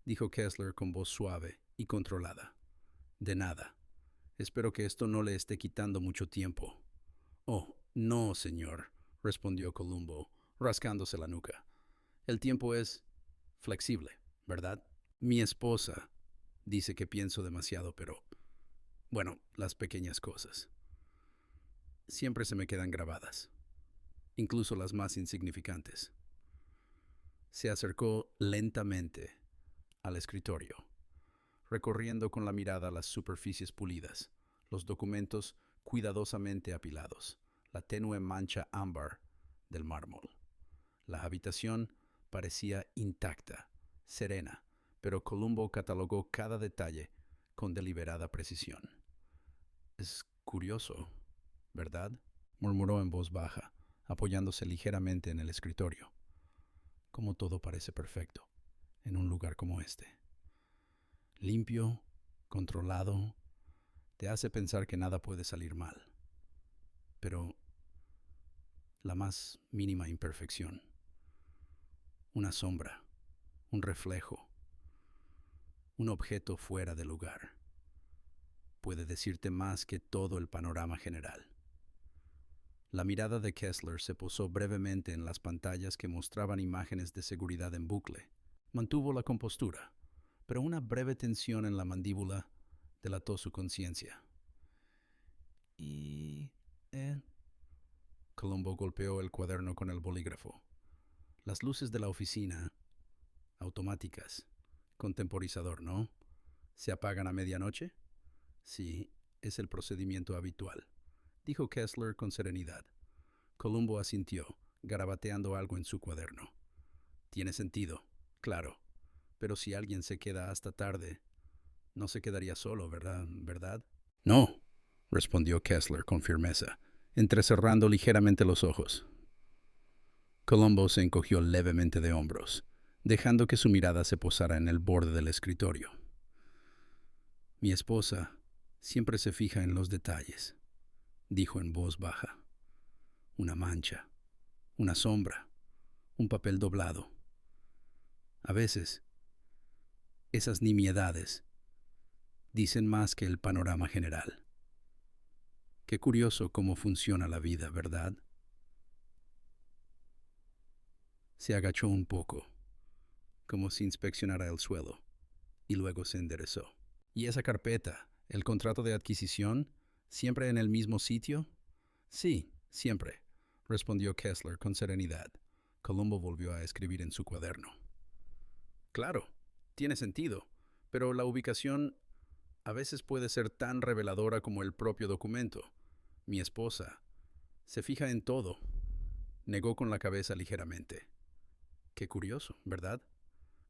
dijo Kessler con voz suave y controlada. «De nada. Espero que esto no le esté quitando mucho tiempo». «Oh, no, señor», respondió Columbo, rascándose la nuca. «El tiempo es flexible, ¿verdad? Mi esposa dice que pienso demasiado, pero, bueno, las pequeñas cosas siempre se me quedan grabadas, incluso las más insignificantes». Se acercó lentamente al escritorio, recorriendo con la mirada las superficies pulidas, los documentos cuidadosamente apilados, la tenue mancha ámbar del mármol. La habitación parecía intacta, serena, pero Columbo catalogó cada detalle con deliberada precisión. «Es curioso, ¿verdad?», murmuró en voz baja, apoyándose ligeramente en el escritorio. «Cómo todo parece perfecto en un lugar como este. Limpio, controlado, te hace pensar que nada puede salir mal. Pero la más mínima imperfección, una sombra, un reflejo, un objeto fuera de lugar, puede decirte más que todo el panorama general». La mirada de Kessler se posó brevemente en las pantallas que mostraban imágenes de seguridad en bucle. Mantuvo la compostura, pero una breve tensión en la mandíbula delató su conciencia. Columbo golpeó el cuaderno con el bolígrafo. «Las luces de la oficina, automáticas, con temporizador, ¿no? ¿Se apagan a medianoche?» «Sí, es el procedimiento habitual», dijo Kessler con serenidad. Columbo asintió, garabateando algo en su cuaderno. Tiene sentido, claro, pero si alguien se queda hasta tarde, no se quedaría solo, ¿verdad? No, respondió Kessler con firmeza, entrecerrando ligeramente los ojos. Columbo se encogió levemente de hombros, dejando que su mirada se posara en el borde del escritorio. Mi esposa siempre se fija en los detalles, dijo en voz baja. Una mancha, una sombra, un papel doblado. A veces, esas nimiedades dicen más que el panorama general. Qué curioso cómo funciona la vida, ¿verdad? Se agachó un poco, como si inspeccionara el suelo, y luego se enderezó. ¿Y esa carpeta, el contrato de adquisición, siempre en el mismo sitio? Sí, siempre, respondió Kessler con serenidad. Columbo volvió a escribir en su cuaderno. Claro, tiene sentido, pero la ubicación a veces puede ser tan reveladora como el propio documento. Mi esposa se fija en todo. Negó con la cabeza ligeramente. Qué curioso, ¿verdad?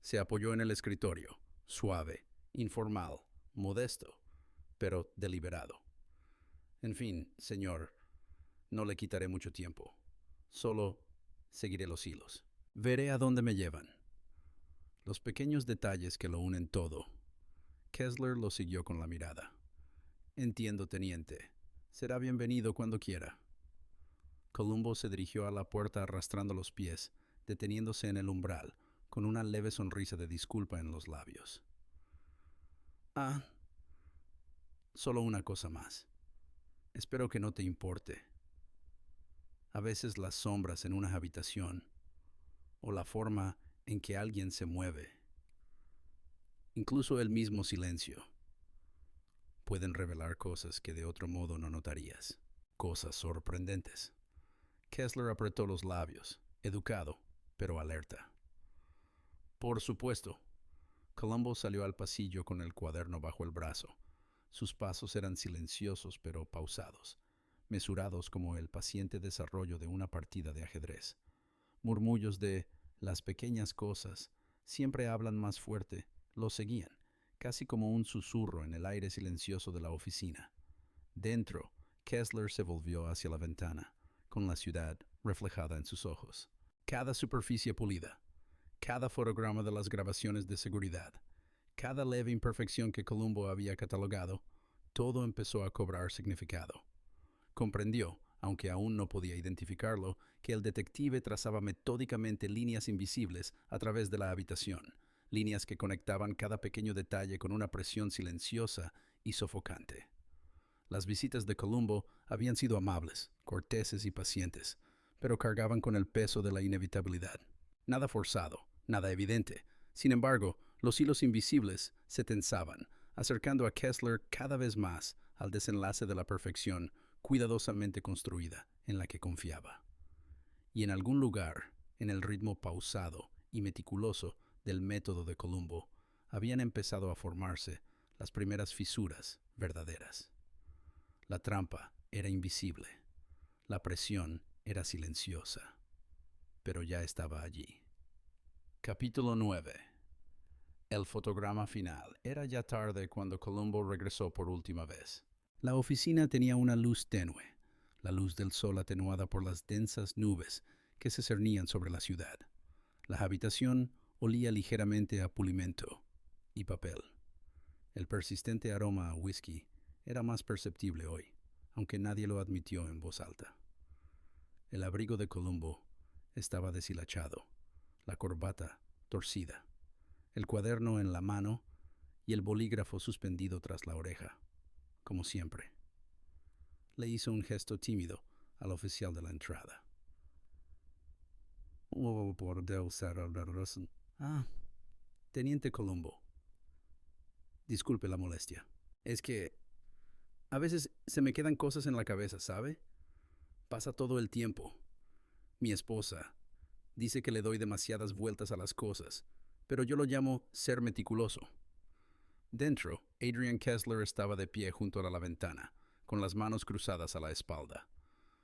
Se apoyó en el escritorio, suave, informal, modesto, pero deliberado. En fin, señor, no le quitaré mucho tiempo. Solo seguiré los hilos. Veré a dónde me llevan. Los pequeños detalles que lo unen todo. Kessler lo siguió con la mirada. Entiendo, teniente. Será bienvenido cuando quiera. Columbo se dirigió a la puerta arrastrando los pies, deteniéndose en el umbral, con una leve sonrisa de disculpa en los labios. Solo una cosa más. Espero que no te importe. A veces las sombras en una habitación, o la forma en que alguien se mueve, incluso el mismo silencio, pueden revelar cosas que de otro modo no notarías. Cosas sorprendentes. Kessler apretó los labios, educado, pero alerta. Por supuesto. Columbo salió al pasillo con el cuaderno bajo el brazo. Sus pasos eran silenciosos pero pausados, mesurados como el paciente desarrollo de una partida de ajedrez. Murmullos de las pequeñas cosas siempre hablan más fuerte lo seguían, casi como un susurro en el aire silencioso de la oficina. Dentro, Kessler se volvió hacia la ventana, con la ciudad reflejada en sus ojos. Cada superficie pulida, cada fotograma de las grabaciones de seguridad, cada leve imperfección que Columbo había catalogado, todo empezó a cobrar significado. Comprendió, aunque aún no podía identificarlo, que el detective trazaba metódicamente líneas invisibles a través de la habitación, líneas que conectaban cada pequeño detalle con una presión silenciosa y sofocante. Las visitas de Columbo habían sido amables, corteses y pacientes, pero cargaban con el peso de la inevitabilidad. Nada forzado, nada evidente. Sin embargo, los hilos invisibles se tensaban, acercando a Kessler cada vez más al desenlace de la perfección cuidadosamente construida en la que confiaba. Y en algún lugar, en el ritmo pausado y meticuloso del método de Columbo, habían empezado a formarse las primeras fisuras verdaderas. La trampa era invisible, la presión era silenciosa, pero ya estaba allí. Capítulo 9. El fotograma final. Era ya tarde cuando Columbo regresó por última vez. La oficina tenía una luz tenue, la luz del sol atenuada por las densas nubes que se cernían sobre la ciudad. La habitación olía ligeramente a pulimento y papel. El persistente aroma a whisky era más perceptible hoy, aunque nadie lo admitió en voz alta. El abrigo de Columbo estaba deshilachado, la corbata torcida, el cuaderno en la mano y el bolígrafo suspendido tras la oreja, como siempre. Le hizo un gesto tímido al oficial de la entrada. Teniente Columbo, disculpe la molestia. Es que a veces se me quedan cosas en la cabeza, ¿sabe? Pasa todo el tiempo. Mi esposa dice que le doy demasiadas vueltas a las cosas, pero yo lo llamo ser meticuloso. Dentro, Adrian Kessler estaba de pie junto a la ventana, con las manos cruzadas a la espalda.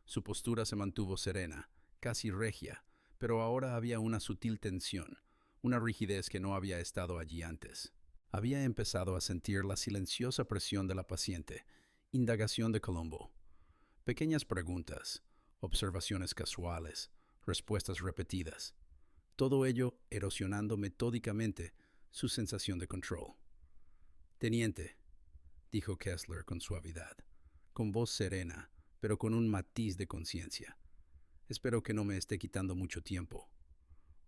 Su postura se mantuvo serena, casi regia, pero ahora había una sutil tensión, una rigidez que no había estado allí antes. Había empezado a sentir la silenciosa presión de la paciente, indagación de Columbo. Pequeñas preguntas, observaciones casuales, respuestas repetidas. Todo ello erosionando metódicamente su sensación de control. Teniente, dijo Kessler con suavidad, con voz serena, pero con un matiz de conciencia. Espero que no me esté quitando mucho tiempo.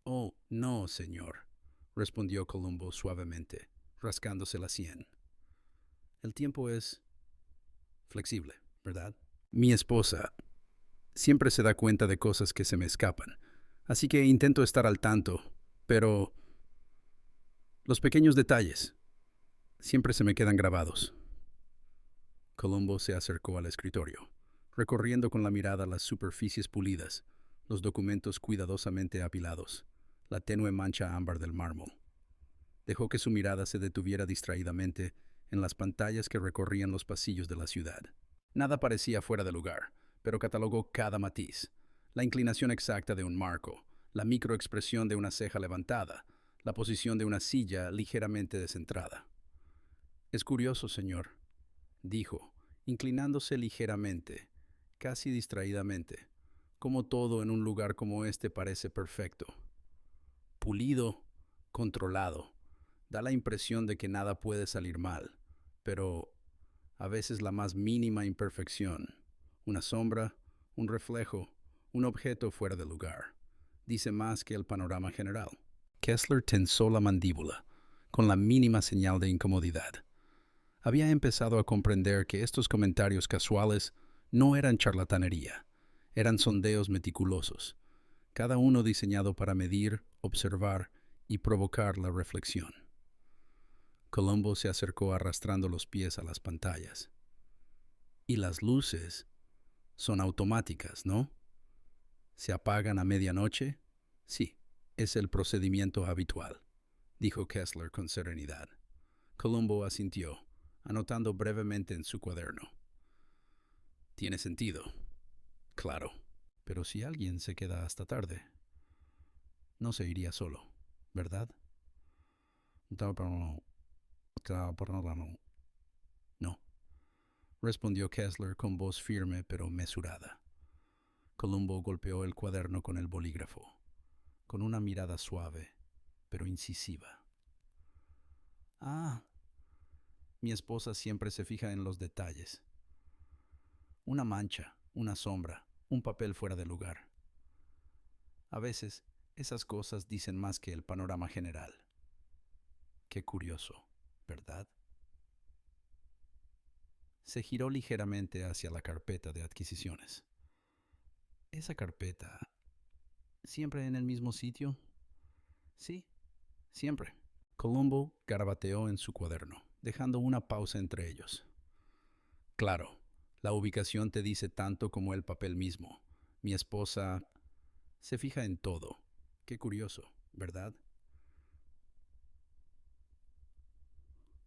Oh, no, señor, respondió Columbo suavemente, rascándose la sien. El tiempo es flexible, ¿verdad? Mi esposa siempre se da cuenta de cosas que se me escapan, así que intento estar al tanto, pero los pequeños detalles siempre se me quedan grabados. Columbo se acercó al escritorio, recorriendo con la mirada las superficies pulidas, los documentos cuidadosamente apilados, la tenue mancha ámbar del mármol. Dejó que su mirada se detuviera distraídamente en las pantallas que recorrían los pasillos de la ciudad. Nada parecía fuera de lugar, pero catalogó cada matiz, la inclinación exacta de un marco, la microexpresión de una ceja levantada, la posición de una silla ligeramente descentrada. Es curioso, señor, dijo, inclinándose ligeramente, casi distraídamente, como todo en un lugar como este parece perfecto. Pulido, controlado, da la impresión de que nada puede salir mal, pero a veces la más mínima imperfección, una sombra, un reflejo, un objeto fuera de lugar, dice más que el panorama general. Kessler tensó la mandíbula, con la mínima señal de incomodidad. Había empezado a comprender que estos comentarios casuales no eran charlatanería, eran sondeos meticulosos, cada uno diseñado para medir, observar y provocar la reflexión. Columbo se acercó arrastrando los pies a las pantallas. Y las luces son automáticas, ¿no? ¿Se apagan a medianoche? Sí, es el procedimiento habitual, dijo Kessler con serenidad. Columbo asintió, anotando brevemente en su cuaderno. Tiene sentido. Claro. Pero si alguien se queda hasta tarde, no se iría solo, ¿verdad? No, respondió Kessler con voz firme pero mesurada. Columbo golpeó el cuaderno con el bolígrafo, con una mirada suave pero incisiva. Ah, mi esposa siempre se fija en los detalles. Una mancha, una sombra, un papel fuera de lugar. A veces, esas cosas dicen más que el panorama general. Qué curioso, ¿verdad? Se giró ligeramente hacia la carpeta de adquisiciones. ¿Esa carpeta siempre en el mismo sitio? Sí, siempre. Columbo garabateó en su cuaderno, dejando una pausa entre ellos. Claro, la ubicación te dice tanto como el papel mismo. Mi esposa se fija en todo. Qué curioso, ¿verdad?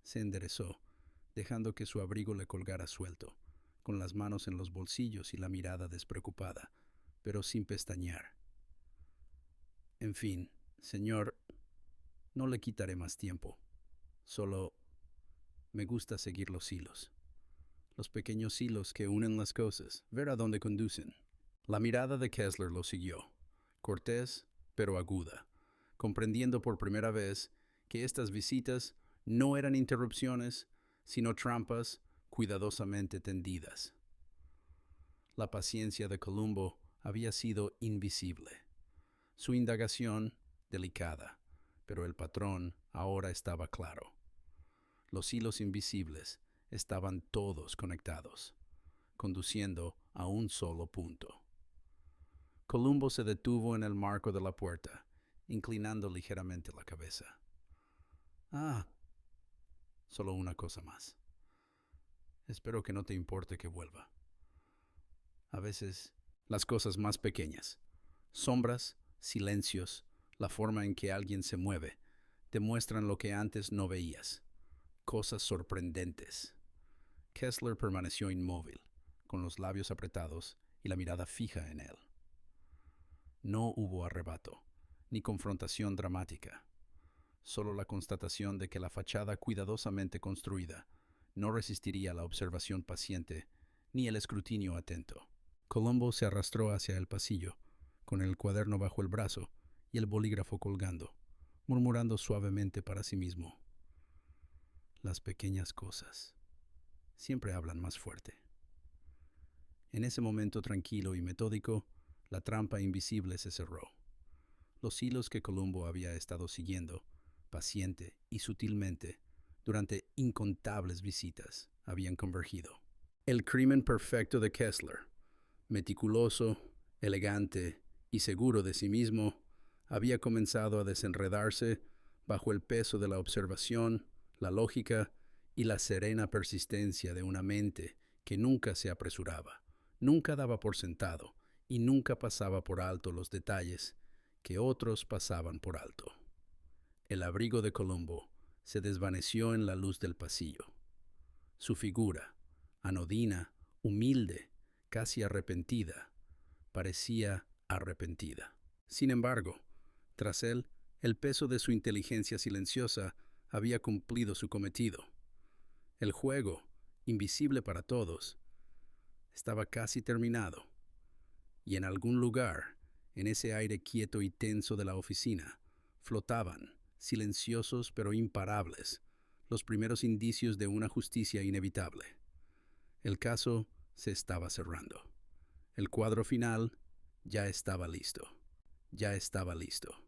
Se enderezó, dejando que su abrigo le colgara suelto, con las manos en los bolsillos y la mirada despreocupada, pero sin pestañear. En fin, señor, no le quitaré más tiempo. Solo me gusta seguir los hilos. Los pequeños hilos que unen las cosas, ver a dónde conducen. La mirada de Kessler lo siguió, cortés pero aguda, comprendiendo por primera vez que estas visitas no eran interrupciones, sino trampas cuidadosamente tendidas. La paciencia de Columbo había sido invisible. Su indagación, delicada, pero el patrón ahora estaba claro. Los hilos invisibles estaban todos conectados, conduciendo a un solo punto. Columbo se detuvo en el marco de la puerta, inclinando ligeramente la cabeza. Ah, solo una cosa más. Espero que no te importe que vuelva. A veces, las cosas más pequeñas, sombras, silencios, la forma en que alguien se mueve, demuestran lo que antes no veías. Cosas sorprendentes. Kessler permaneció inmóvil, con los labios apretados y la mirada fija en él. No hubo arrebato, ni confrontación dramática. Solo la constatación de que la fachada cuidadosamente construida no resistiría la observación paciente ni el escrutinio atento. Colombo se arrastró hacia el pasillo, con el cuaderno bajo el brazo y el bolígrafo colgando, murmurando suavemente para sí mismo. Las pequeñas cosas siempre hablan más fuerte. En ese momento tranquilo y metódico, la trampa invisible se cerró. Los hilos que Colombo había estado siguiendo, paciente y sutilmente, durante incontables visitas, habían convergido. El crimen perfecto de Kessler, meticuloso, elegante y seguro de sí mismo, había comenzado a desenredarse bajo el peso de la observación, la lógica y la serena persistencia de una mente que nunca se apresuraba, nunca daba por sentado y nunca pasaba por alto los detalles que otros pasaban por alto. El abrigo de Colombo se desvaneció en la luz del pasillo. Su figura, anodina, humilde, casi arrepentida, parecía arrepentida. Sin embargo, tras él, el peso de su inteligencia silenciosa había cumplido su cometido. El juego, invisible para todos, estaba casi terminado, y en algún lugar, en ese aire quieto y tenso de la oficina, flotaban, silenciosos pero imparables, los primeros indicios de una justicia inevitable. El caso se estaba cerrando. El cuadro final ya estaba listo. Ya estaba listo.